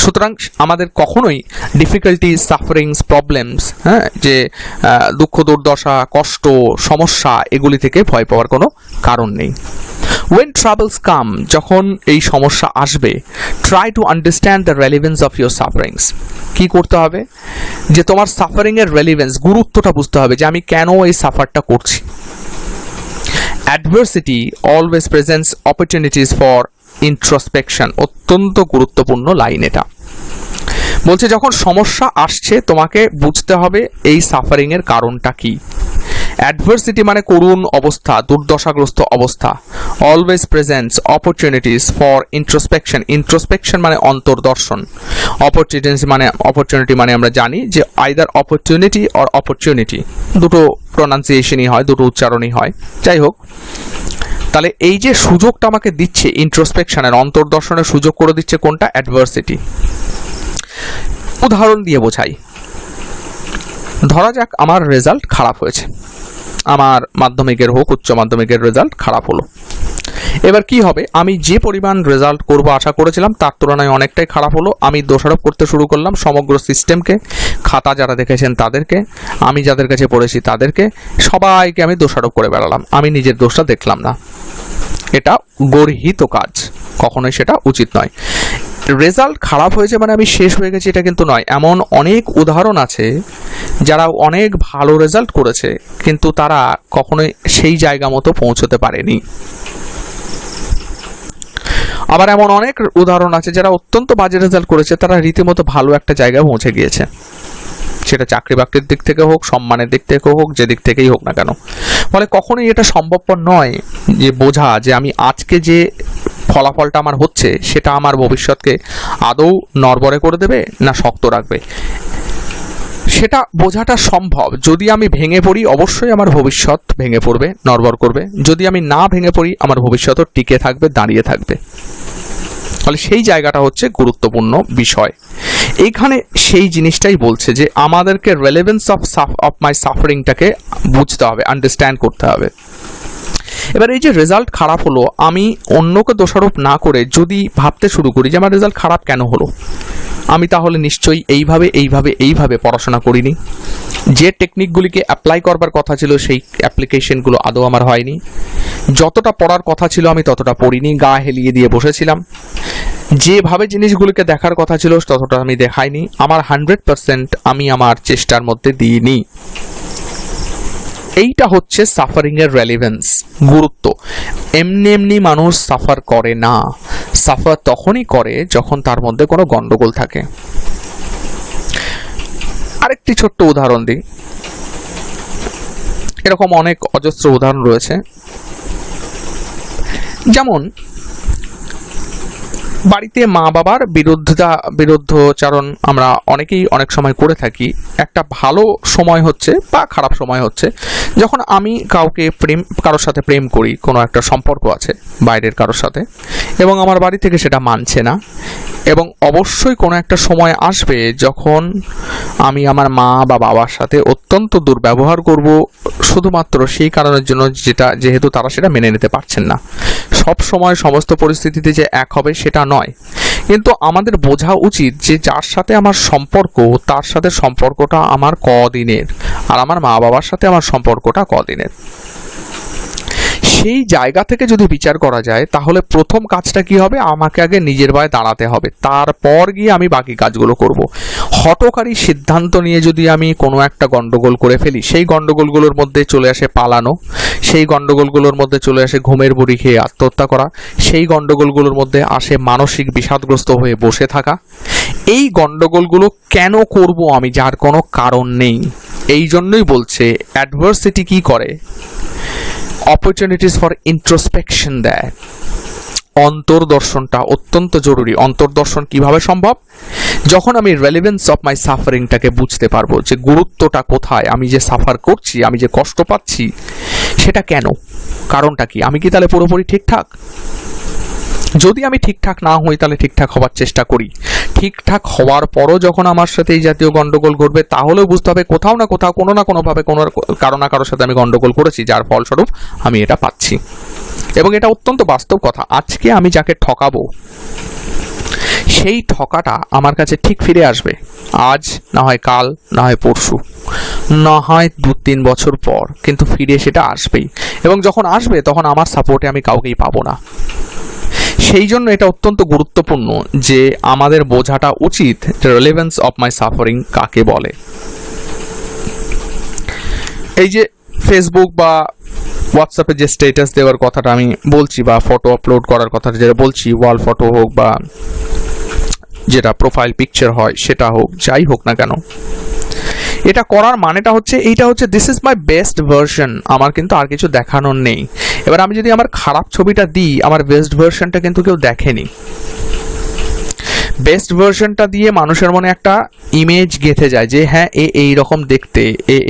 সুতরাং আমাদের কখনোই ডিফিকাল্টি, সাফারিংস, প্রবলেমস, হ্যাঁ, যে দুঃখ, দুর্দশা, কষ্ট, সমস্যা, এগুলি থেকে ভয় পাওয়ার কোনো কারণ নেই। When troubles come, যখন এই সমস্যা আসবে, try to understand the relevance of your sufferings. কি করতে হবে? যে তোমার সাফারিং এর রেলিভেন্স, গুরুত্বটা বুঝতে হবে যে আমি কেন এই সাফারটা করছি। Adversity always presents opportunities for introspection. অত্যন্ত গুরুত্বপূর্ণ লাইন এটা। বলছে যখন সমস্যা আসছে তোমাকে বুঝতে হবে এই সাফারিং এর কারণটা কি। অ্যাডভার্সিটি মানে করুণ অবস্থা, দুর্দশাগ্রস্ত অবস্থা। Always presents opportunities for introspection. Introspection মানে অন্তর্দর্শন। অপরচুনিটি মানে আমরা জানি যে আইদার অপরচুনিটি অর অপরচুনিটি, দুটো প্রোনাউন্সিয়েশনই হয়, দুটো উচ্চারণই হয়, যাই হোক। তাহলে এই যে সুযোগটা আমাকে দিচ্ছে ইন্ট্রোস্পেকশনের, অন্তর্দর্শনের সুযোগ করে দিচ্ছে কোনটা? অ্যাডভার্সিটি। উদাহরণ দিয়ে বোঝাই। ধরা যাক আমার রেজাল্ট খারাপ হয়েছে, আমার মাধ্যমিকের হোক উচ্চ মাধ্যমিকের রেজাল্ট খারাপ হলো। এবার কি হবে? আমি যে পরিমাণ রেজাল্ট করব আশা করেছিলাম তার তুলনায় অনেকটাই খারাপ হলো। আমি দোষারোপ করতে শুরু করলাম সমগ্র সিস্টেমকে, খাতা যারা দেখেছেন তাদেরকে, আমি যাদের কাছে পড়েছি তাদেরকে, সবাইকে আমি দোষারোপ করে বেড়ালাম। আমি নিজের দোষটা দেখলাম না। এটা গর্হিত কাজ, কখনোই সেটা উচিত নয়। রেজাল্ট খারাপ হয়েছে মানে আমি শেষ হয়ে গেছি এটা কিন্তু নয়। এমন অনেক উদাহরণ আছে যারা অনেক ভালো রেজাল্ট করেছে কিন্তু তারা কখনোই সেই জায়গা মতো পৌঁছতে পারেনি। আবার এমন অনেক উদাহরণ আছে যারা অত্যন্ত বাজে রেজাল্ট করেছে, তারা রীতিমতো ভালো একটা জায়গায় পৌঁছে গিয়েছে। সেটা চাকরি বাকরির দিক থেকে হোক, সম্মানের দিক থেকে হোক, যে দিক থেকেই হোক না কেন। ফলে কখনোই এটা সম্ভবপর নয় যে বোঝা যে আমি আজকে যে ফলাফলটা আমার হচ্ছে সেটা আমার ভবিষ্যৎকে আদৌ নড়বড়ে করে দেবে না শক্ত রাখবে। সেটা বোঝাটা সম্ভব। যদি আমি ভেঙে পড়ি অবশ্যই আমার ভবিষ্যৎ ভেঙে পড়বে, নড়বড় করবে। যদি আমি না ভেঙে পড়ি আমার ভবিষ্যৎও টিকে থাকবে, দাঁড়িয়ে থাকবে। ফলে সেই জায়গাটা হচ্ছে গুরুত্বপূর্ণ বিষয়। এইখানে সেই জিনিসটাই বলছে যে আমাদেরকে রেলেভেন্স অফ মাই সাফারিংটাকে বুঝতে হবে, আন্ডারস্ট্যান্ড করতে হবে। এবার এই যে রেজাল্ট খারাপ হলো, আমি অন্যকে দোষারোপ না করে যদি ভাবতে শুরু করি যে আমার রেজাল্ট খারাপ কেন হলো, আমি তাহলে নিশ্চয়ই এইভাবে পড়াশোনা করিনি, যে টেকনিকগুলিকে অ্যাপ্লাই করবার কথা ছিল সেই অ্যাপ্লিকেশনগুলো আদৌ আমার হয়নি, যতটা পড়ার কথা ছিল আমি ততটা পড়িনি, গা হেলিয়ে দিয়ে বসেছিলাম, যেভাবে জিনিসগুলিকে দেখার কথা ছিল ততটা আমি দেখাইনি, আমার 100% আমি আমার চেষ্টার মধ্যে দিইনি। এইটা হচ্ছে সাফারিংয়ের রেলিভেন্স, গুরুত্ব। এমনি মানুষ সাফার করে না, সাফার তখনই করে যখন তার মধ্যে কোনো গন্ডগোল থাকে। আরেকটি ছোট্ট উদাহরণ দিই, এরকম অনেক অজস্র উদাহরণ রয়েছে। যেমন বাড়িতে মা বাবার বিরুদ্ধাচারণ আমরা অনেকেই অনেক সময় করে থাকি। একটা ভালো সময় হচ্ছে বা খারাপ সময় হচ্ছে যখন আমি কারোর সাথে প্রেম করি, কোনো একটা সম্পর্ক আছে বাইরের কারোর সাথে, এবং আমার বাড়ি থেকে সেটা মানছে না, এবং অবশ্যই কোনো একটা সময় আসবে যখন আমি আমার মা বা বাবার সাথে অত্যন্ত দুর্ব্যবহার করব শুধুমাত্র সেই কারণের জন্য যেহেতু তারা সেটা মেনে নিতে পারছেন না। সব সময় সমস্ত পরিস্থিতিতে যে এক হবে সেটা নয়, কিন্তু আমাদের বোঝা উচিত যে যার সাথে আমার সম্পর্ক তার সাথে সম্পর্কটা আমার কদিনের, আর আমার মা বাবার সাথে আমার সম্পর্কটা কদিনের। সেই জায়গা থেকে যদি বিচার করা যায় তাহলে প্রথম কাজটা কি হবে, আমাকে আগে নিজের পায়ে দাঁড়াতে হবে, তারপর গিয়ে আমি বাকি কাজগুলো করব। হঠকারী সিদ্ধান্ত নিয়ে যদি আমি কোনো একটা গন্ডগোল করে ফেলি, সেই গন্ডগোলগুলোর মধ্যে চলে আসে পালানো, সেই গন্ডগোলগুলোর মধ্যে চলে আসে ঘুমের বড়ি খেয়ে আত্মহত্যা করা, সেই গন্ডগোলগুলোর মধ্যে আসে মানসিক বিষাদগ্রস্ত হয়ে বসে থাকা। এই গন্ডগোলগুলো কেন করব আমি, যার কোনো কারণ নেই। এই জন্যই বলছে অ্যাডভার্সিটি কি করে, অপরচুনিটিস ফর ইন্ট্রোস্পেকশন দেয়। অন্তর্দর্শনটা অত্যন্ত জরুরি। অন্তর্দর্শন কিভাবে সম্ভব? যখন আমি রেলেভেন্স অফ মাই সাফারিংটাকে বুঝতে পারবো, যে গুরুত্বটা কোথায়, আমি যে সাফার করছি, আমি যে কষ্ট পাচ্ছি সেটা কেন, কারণটা কি, আমি কি তাহলে পুরোপুরি ঠিকঠাক? যদি আমি ঠিকঠাক না হই তাহলে ঠিকঠাক হওয়ার চেষ্টা করি। ঠিকঠাক হওয়ার পরও যখন আমার সাথে এই জাতীয় গন্ডগোল ঘটবে তাহলেও বুঝতে হবে কোথাও না কোথাও কোনো না কোনোভাবে কারোর সাথে আমি গন্ডগোল করেছি, যার ফলস্বরূপ আমি এটা পাচ্ছি। এবং এটা অত্যন্ত বাস্তব কথা। আজকে আমি যাকে ঠকাবো সেই ঠকাটা আমার কাছে ঠিক ফিরে আসবে, আজ না হয় কাল, না হয় পরশু, না হয় 2-3 বছর পর, কিন্তু ফিরে সেটা আসবেই। এবং যখন আসবে তখন আমার সাপোর্টে আমি কাউকেই পাবো না। সেই জন্য এটা অত্যন্ত গুরুত্বপূর্ণ যে আমাদের বোঝাটা উচিত রেলেভেন্স অফ মাই সাফারিং কাকে বলে। এই যে ফেসবুক বা হোয়াটসঅ্যাপে যে স্ট্যাটাস দেওয়ার কথাটা আমি বলছি, বা ফটো আপলোড করার কথাটা যেটা বলছি, ওয়াল ফটো হোক বা যেটা প্রোফাইল পিকচার হয় সেটা হোক, যাই হোক না কেন, এটা করার মানেটা হচ্ছে এইটা হচ্ছে this is my best version, আমার কিন্তু আর কিছু দেখানোর নেই। এবার আমি যদি আমার খারাপ ছবিটা দিই, আমার বেস্ট ভার্সনটা কিন্তু কেউ দেখেনি। বেস্ট ভার্সনটা দিয়ে মানুষের মনে একটা ইমেজ গেঁথে যায় যে হ্যাঁ এই রকম দেখতে,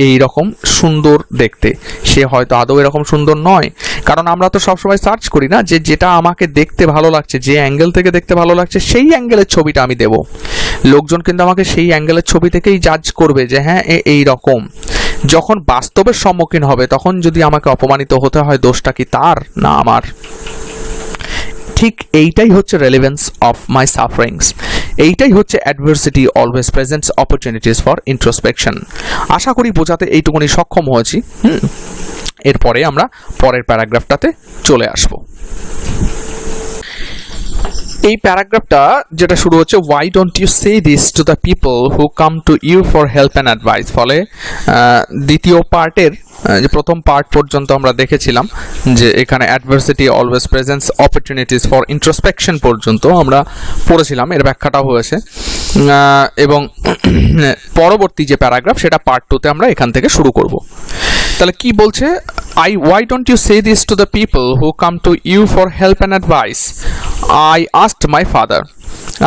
এই রকম সুন্দর দেখতে। সে হয়তো আদৌ এরকম সুন্দর নয়, কারণ আমরা তো সবসময় সার্চ করি না যে যেটা আমাকে দেখতে ভালো লাগছে, যে অ্যাঙ্গেল থেকে দেখতে ভালো লাগছে সেই অ্যাঙ্গেলের ছবিটা আমি দেব। লোকজন কিন্তু আমাকে সেই অ্যাঙ্গেলের ছবি থেকেই জাজ করবে যে হ্যাঁ এই রকম। যখন বাস্তবের সম্মুখীন হবে তখন যদি আমাকে অপমানিত হতে হয়, দোষটা কি তার না আমার? ঠিক এইটাই হচ্ছে রেলেভেন্স অফ মাই সাফারিংস, এইটাই হচ্ছে adversity always presents opportunities for introspection. আশা করি বোঝাতে এইটুকুনি সক্ষম হয়েছি। এরপরে আমরা পরের প্যারাগ্রাফটাতে চলে আসব। এই প্যারাগ্রাফটা যেটা শুরু হচ্ছে, why don't you say this to the people who come to you for help and advice. ফলে দ্বিতীয় পার্টের যে প্রথম পার্ট পর্যন্ত আমরা দেখেছিলাম যে এখানে adversity always presents opportunities for introspection পর্যন্ত আমরা পড়েছিলাম, এর ব্যাখ্যাটাও হয়েছে। এবং পরবর্তী যে প্যারাগ্রাফ সেটা পার্ট 2তে আমরা এখান থেকে শুরু করব। তাহলে কি বলছে, why don't you say this to the people who come to you for help and advice? I asked my father.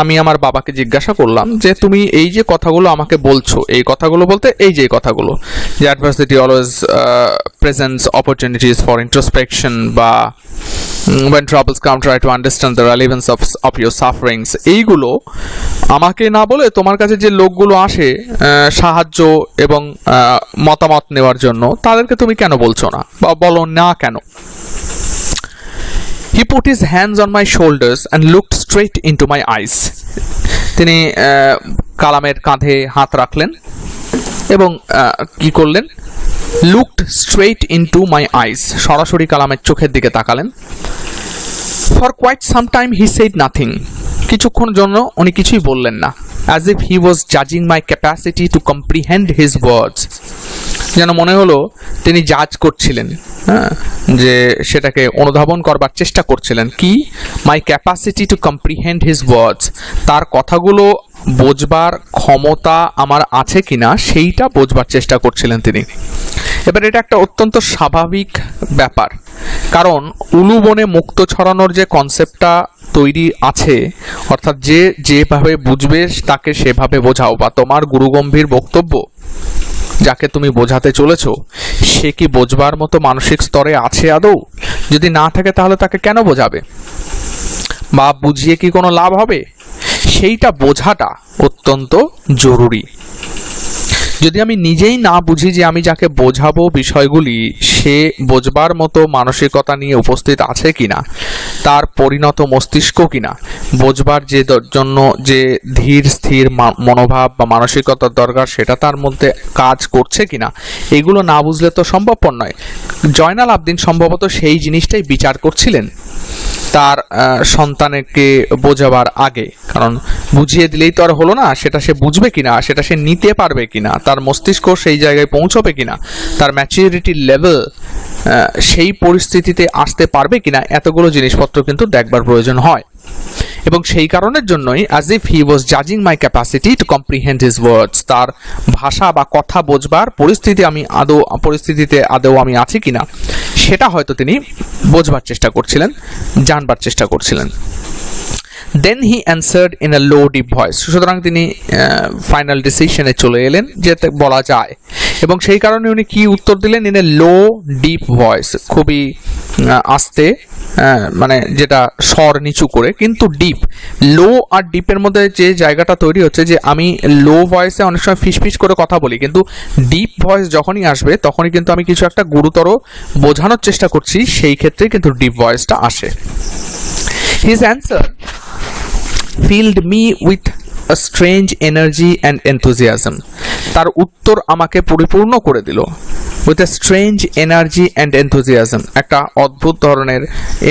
আমি আমার বাবাকে জিজ্ঞাসা করলাম যে তুমি এই যে কথাগুলো আমাকে বলছো, এই কথাগুলো বলতে এই যে কথাগুলো, যে adversity always presents opportunities for introspection, বা when troubles come try to understand the relevance of your sufferings, এইগুলো আমাকে না বলে তোমার কাছে যে লোকগুলো আসে সাহায্য এবং মতামত নেওয়ার জন্য, তাদেরকে তুমি কেন বলছো না বা বলো না কেন? He put his hands on my shoulders and looked straight into my eyes. তিনি কালামের কাঁধে হাত রাখলেন এবং কি করলেন? Looked straight into my eyes. সরাসরি কালামের চোখের দিকে তাকালেন। For quite some time he said nothing. কিছুক্ষণ জন্য উনি কিছুই বললেন না। As if he was judging my capacity to comprehend his words. যেন মনে হলো তিনি জাজ করছিলেন, যে সেটাকে অনুধাবন করবার চেষ্টা করছিলেন। কি? My capacity to comprehend his words, তার কথাগুলো বোঝবার ক্ষমতা আমার আছে কিনা সেইটা বোঝবার চেষ্টা করছিলেন তিনি। এবার এটা একটা অত্যন্ত স্বাভাবিক ব্যাপার, কারণ উলু বনে মুক্ত ছড়ানোর যে কনসেপ্টটা তৈরি আছে, অর্থাৎ যে যেভাবে বুঝবে তাকে সেভাবে বোঝাও, বা তোমার গুরুগম্ভীর বক্তব্য যাকে তুমি বোঝাতে চলেছ সে কি বোঝবার মতো মানসিক স্তরে আছে আদৌ? যদি না থাকে তাহলে তাকে কেন বোঝাবে, বা বুঝিয়ে কি কোনো লাভ হবে? সেইটা বোঝাটা অত্যন্ত জরুরি। যদি আমি নিজেই না বুঝি যে আমি যাকে বোঝাবো বিষয়গুলি সে বোঝবার মতো মানসিকতা নিয়ে উপস্থিত আছে কিনা, তার পরিণত মস্তিষ্ক কিনা, বোঝবার যে জন্য যে ধীর স্থির মনোভাব বা মানসিকতার দরকার সেটা তার মধ্যে কাজ করছে কিনা, এগুলো না বুঝলে তো সম্ভবপর নয়। জয়নাল আবদিন সম্ভবত সেই জিনিসটাই বিচার করছিলেন তার সন্তানকে বোঝাবার আগে, কারণ বুঝিয়ে দিলেই তো আর হলো না, সেটা সে বুঝবে কিনা, সেটা সে নিতে পারবে কিনা, তার মস্তিষ্ক সেই জায়গায় পৌঁছবে কিনা, তার ম্যাচুরিটি লেভেল সেই পরিস্থিতিতে আসতে পারবে কিনা, এতগুলো জিনিসপত্র কিন্তু দেখবার প্রয়োজন হয়। এবং সেই কারণের জন্যই as if he was judging my capacity to comprehend his words, তার ভাষা বা কথা বোঝবার পরিস্থিতিতে আদৌ আমি আছি কিনা সেটা হয়তো তিনি বোঝবার চেষ্টা করছিলেন, জানবার চেষ্টা করছিলেন। Then he answered in a low deep voice. সুতরাং তিনি ফাইনাল ডিসিশনে চলে এলেন যেতে বলা যায়, এবং সেই কারণে উনি কি উত্তর দিলেন? In a low deep voice, খুবই আস্তে, মানে যেটা স্বর নিচু করে, কিন্তু ডিপ। লো আর ডিপের মধ্যে যে জায়গাটা তৈরি হচ্ছে, যে আমি লো ভয়েসে অনেক সময় ফিসফিস করে কথা বলি, কিন্তু ডিপ ভয়েস যখনই আসবে তখনই কিন্তু আমি কিছু একটা গুরুতর বোঝানোর চেষ্টা করছি, সেই ক্ষেত্রে কিন্তু ডিপ ভয়েসটা আসে। His answer filled me with a strange energy and enthusiasm. তার উত্তর আমাকে পরিপূর্ণ করে দিল। with a strange energy and enthusiasm, একটা অদ্ভুত ধরনের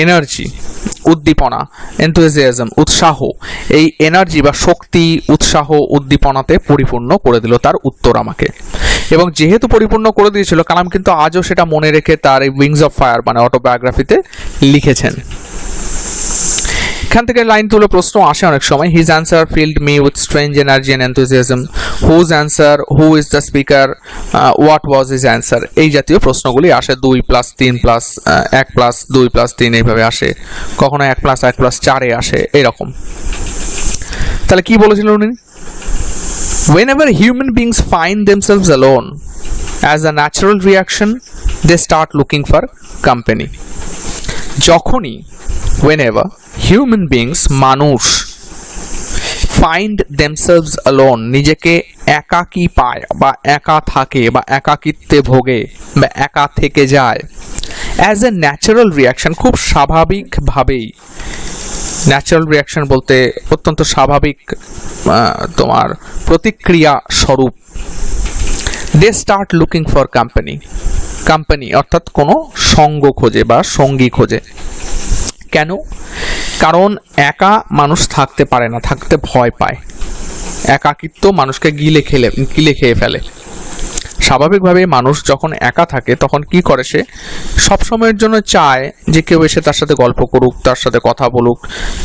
এনার্জি, উদ্দীপনা, enthusiasm, উৎসাহ, এই এনার্জি বা শক্তি, উৎসাহ, উদ্দীপনাতে পরিপূর্ণ করে দিল তার উত্তর আমাকে। এবং যেহেতু পরিপূর্ণ করে দিয়েছিল, কালাম কিন্তু আজও সেটা মনে রেখে তার এই উইংস অফ ফায়ার মানে অটোবায়োগ্রাফিতে লিখেছেন। এখান থেকে লাইন তুলে প্রশ্ন আসে অনেক সময়, his answer filled me with strange energy and enthusiasm, whose answer, who is the speaker, what was his answer, এই জাতীয় প্রশ্নগুলি আসে। 2+3+1+2+3 এইভাবে আসে, কখনো 1+1+4 আসে, এরকম। তাহলে কি বলেছিলেন উনি? Whenever human beings find themselves alone, as a natural reaction, they start looking for company. যখনই whenever human beings, মানুষ, find themselves alone, নিজেকে একাকী পায় বা একা থাকে বা একাকিত্বে ভোগে বা একা থেকে যায়, as a natural reaction, খুব স্বাভাবিকভাবেই, ন্যাচারাল রিয়াকশন বলতে অত্যন্ত স্বাভাবিক তোমার প্রতিক্রিয়া স্বরূপ, they start looking for company, অর্থাৎ কোনো সঙ্গ খোঁজে বা সঙ্গী খোঁজে। কেন? কারণ একা মানুষ থাকতে পারে না, থাকতে ভয় পায়। একাকিত্ব মানুষকে গিলে খেয়ে ফেলে। স্বাভাবিকভাবে মানুষ যখন একা থাকে তখন কি করে, সে সবসময়ের জন্য চায় যে কেউ এসে তার সাথে গল্প করুক, তার সাথে কথা বলুক,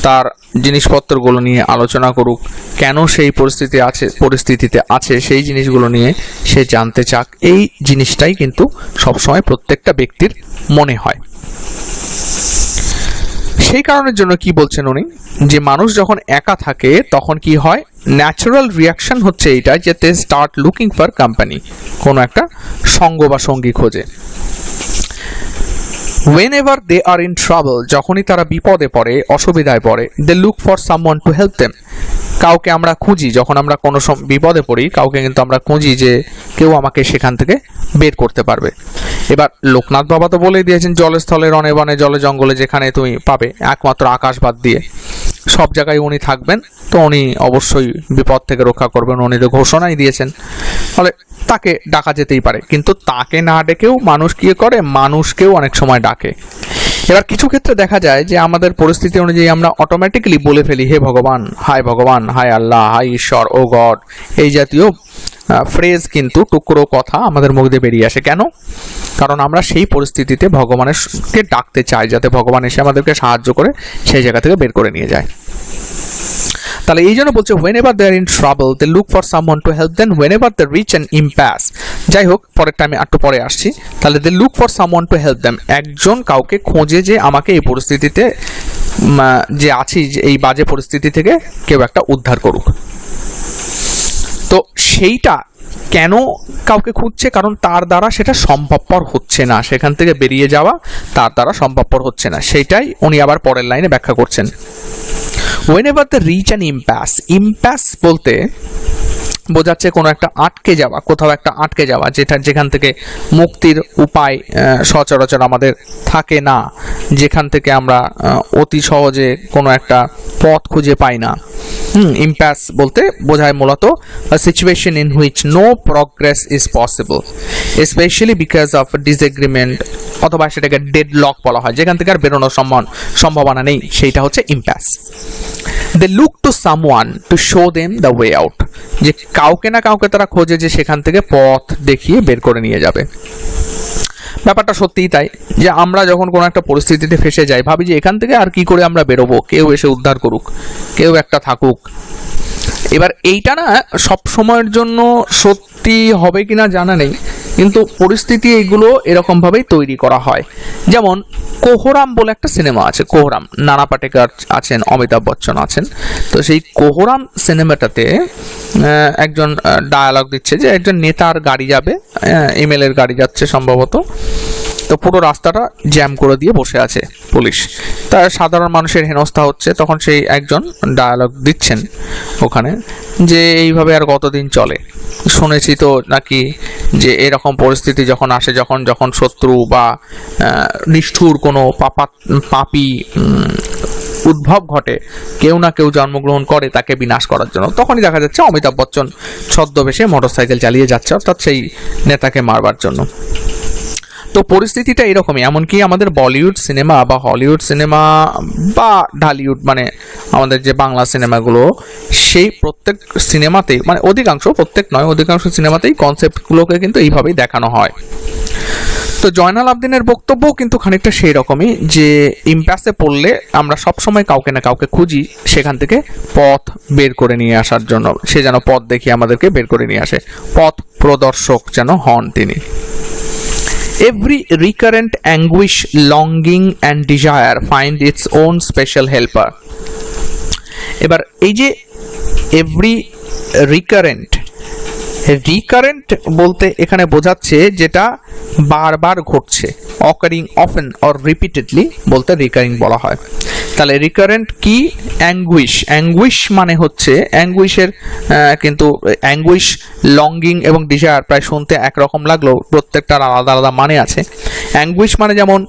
তার জিনিসপত্রগুলো নিয়ে আলোচনা করুক, কেন সেই পরিস্থিতিতে আছে সেই জিনিসগুলো নিয়ে সে জানতে চাক। এই জিনিসটাই কিন্তু সবসময় প্রত্যেকটা ব্যক্তির মনে হয়। সেই কারণের জন্য কি বলছেন উনি, যে মানুষ যখন একা থাকে তখন কি হয়, ন্যাচারাল রিয়াকশন হচ্ছে এইটা, যে they start looking for company, কোনো একটা সঙ্গ বা সঙ্গী খোঁজে। whenever they are in trouble, যখনই তারা বিপদে পড়ে, অসুবিধায় পড়ে, they look for someone to help them, কাউকে আমরা খুঁজি, যখন আমরা কোনো বিপদে পড়ি কাউকে কিন্তু আমরা খুঁজি যে কেউ আমাকে সেখান থেকে বের করতে পারবে। এবার লোকনাথ বাবা তো বলেই দিয়েছেন, জলে স্থলে রণে বনে জলে জঙ্গলে যেখানে তুমি পাবে, একমাত্র আকাশ বাদ দিয়ে সব জায়গায় উনি থাকবেন। তো উনি অবশ্যই বিপদ থেকে রক্ষা করবেন, উনি তো ঘোষণাই দিয়েছেন। ফলে তাকে ডাকা যেতেই পারে, কিন্তু তাকে না ডেকেও মানুষ কি করে, মানুষকেও অনেক সময় ডাকে। এবার কিছু ক্ষেত্রে দেখা যায় যে আমাদের পরিস্থিতি অনুযায়ী আমরা অটোমেটিক্যালি বলে ফেলি হে ভগবান, হায় আল্লাহ, হায় ঈশ্বর, ও গড, এই জাতীয় ফ্রেজ কিন্তু টুকরো কথা আমাদের মুখ দিয়ে বেরিয়ে আসে। কেন? কারণ আমরা সেই পরিস্থিতিতে ভগবানকে ডাকতে চাই, যাতে ভগবান এসে আমাদেরকে সাহায্য করে সেই জায়গা থেকে বের করে নিয়ে যায়। তাহলে এই জন্য বলছে whenever they are in trouble they look for someone to help them, whenever they reach an impasse। যাই হোক, পরেরটা আমি একটু পরে আসছি। তাহলে they look for someone to help them, একজন কাউকে খোঁজে যে আমাকে এই পরিস্থিতিতে যে আছি, যে এই বাজে পরিস্থিতি থেকে কেউ একটা উদ্ধার করুক। তো সেইটা কেন কাউকে খুঁজছে? কারণ তার দ্বারা সেটা সম্ভবপর হচ্ছে না, সেখান থেকে বেরিয়ে যাওয়া তার দ্বারা সম্ভবপর হচ্ছে না। সেইটাই উনি আবার পরের লাইনে ব্যাখ্যা করছেন। whenever they reach an impasse, impasse বলতে বোঝাচ্ছে কোনো একটা আটকে যাওয়া, কোথাও একটা আটকে যাওয়া, যেখান থেকে মুক্তির উপায় সচরাচর আমাদের থাকে না, যেখান থেকে আমরা অতি সহজে কোনো একটা পথ খুঁজে পাই না। ইম্প্যাস বলতে বোঝায় মূলত a situation in which no progress is possible especially because of disagreement, অথবা সেটাকে ডেডলক বলা হয়, যেখান থেকে আর বেরোনোর সম্ভাবনা নেই, সেইটা হচ্ছে ইম্প্যাস। they look to someone to show them the way out, যে কাউকে না কাউকে তারা খোঁজে যে সেখান থেকে পথ দেখিয়ে বের করে নিয়ে যাবে। ব্যাপারটা সত্যিই তাই, যে আমরা যখন কোনো একটা পরিস্থিতিতে ফেসে যাই ভাবি যে এখান থেকে আর কি করে আমরা বেরোবো, কেউ এসে উদ্ধার করুক, কেউ একটা থাকুক। এবার এইটা না সব সময়ের জন্য সত্যি হবে কিনা জানা নেই, কিন্তু পরিস্থিতি এইগুলো এরকমভাবেই তৈরি করা হয়। যেমন কোহরাম বলে একটা সিনেমা আছে, কোহরাম, নানা পাটেকর আছেন, অমিতাভ বচ্চন আছেন। তো সেই কোহরাম সিনেমাটাতে একজন ডায়ালগ দিচ্ছে যে একজন নেতার গাড়ি যাবে, এমএলএর গাড়ি যাচ্ছে সম্ভবত, তো পুরো রাস্তাটা জ্যাম করে দিয়ে বসে আছে পুলিশ, তার সাধারণ মানুষের হেনস্থা হচ্ছে। তখন সেই একজন ডায়ালগ দিচ্ছেন ওখানে যে এইভাবে আর কতদিন চলে, শুনেছি তো নাকি যে এরকম পরিস্থিতি যখন আসে, যখন শত্রু বা নিষ্ঠুর কোনো পাপী উদ্ভব ঘটে, কেউ না কেউ জন্মগ্রহণ করে তাকে বিনাশ করার জন্য, তখনই দেখা যাচ্ছে অমিতাভ বচ্চন ছদ্মবেশে মোটরসাইকেল চালিয়ে যাচ্ছে, অর্থাৎ সেই নেতাকে মারবার জন্য। তো পরিস্থিতিটা এরকমই। এমনকি আমাদের বলিউড সিনেমা বা হলিউড সিনেমা বা ঢালিউড, মানে আমাদের যে বাংলা সিনেমাগুলো, সেই প্রত্যেক সিনেমাতেই, মানে অধিকাংশ, প্রত্যেক নয়, অধিকাংশ সিনেমাতেই কনসেপ্টগুলোকে কিন্তু এইভাবেই দেখানো হয়। তো জয়নাল আবদিনের বক্তব্য কিন্তু খানিকটা সেই রকমই, যে ইম্প্যাসে পড়লে আমরা সবসময় কাউকে না কাউকে খুঁজি সেখান থেকে পথ বের করে নিয়ে আসার জন্য, সে যেন পথ দেখিয়ে আমাদেরকে বের করে নিয়ে আসে, পথ প্রদর্শক যেন হন তিনি। Every recurrent anguish, longing and desire find its own special helper। এবার এই যে every recurrent বলতে এখানে বোঝাচ্ছে যেটা বারবার ঘটছে, occurring often or repeatedly বলতে রিকারিং বলা হয়। তাহলে রিকারেন্ট কি? অ্যাঙ্গুইশ মানে হচ্ছে অ্যাঙ্গুইশের কিন্তু অ্যাঙ্গুইশ, লঙ্গিং এবং ডিজায়ার প্রায় শুনতে একরকম লাগলেও প্রত্যেকটার আলাদা আলাদা মানে আছে। অ্যাঙ্গুইশ মানে যেমন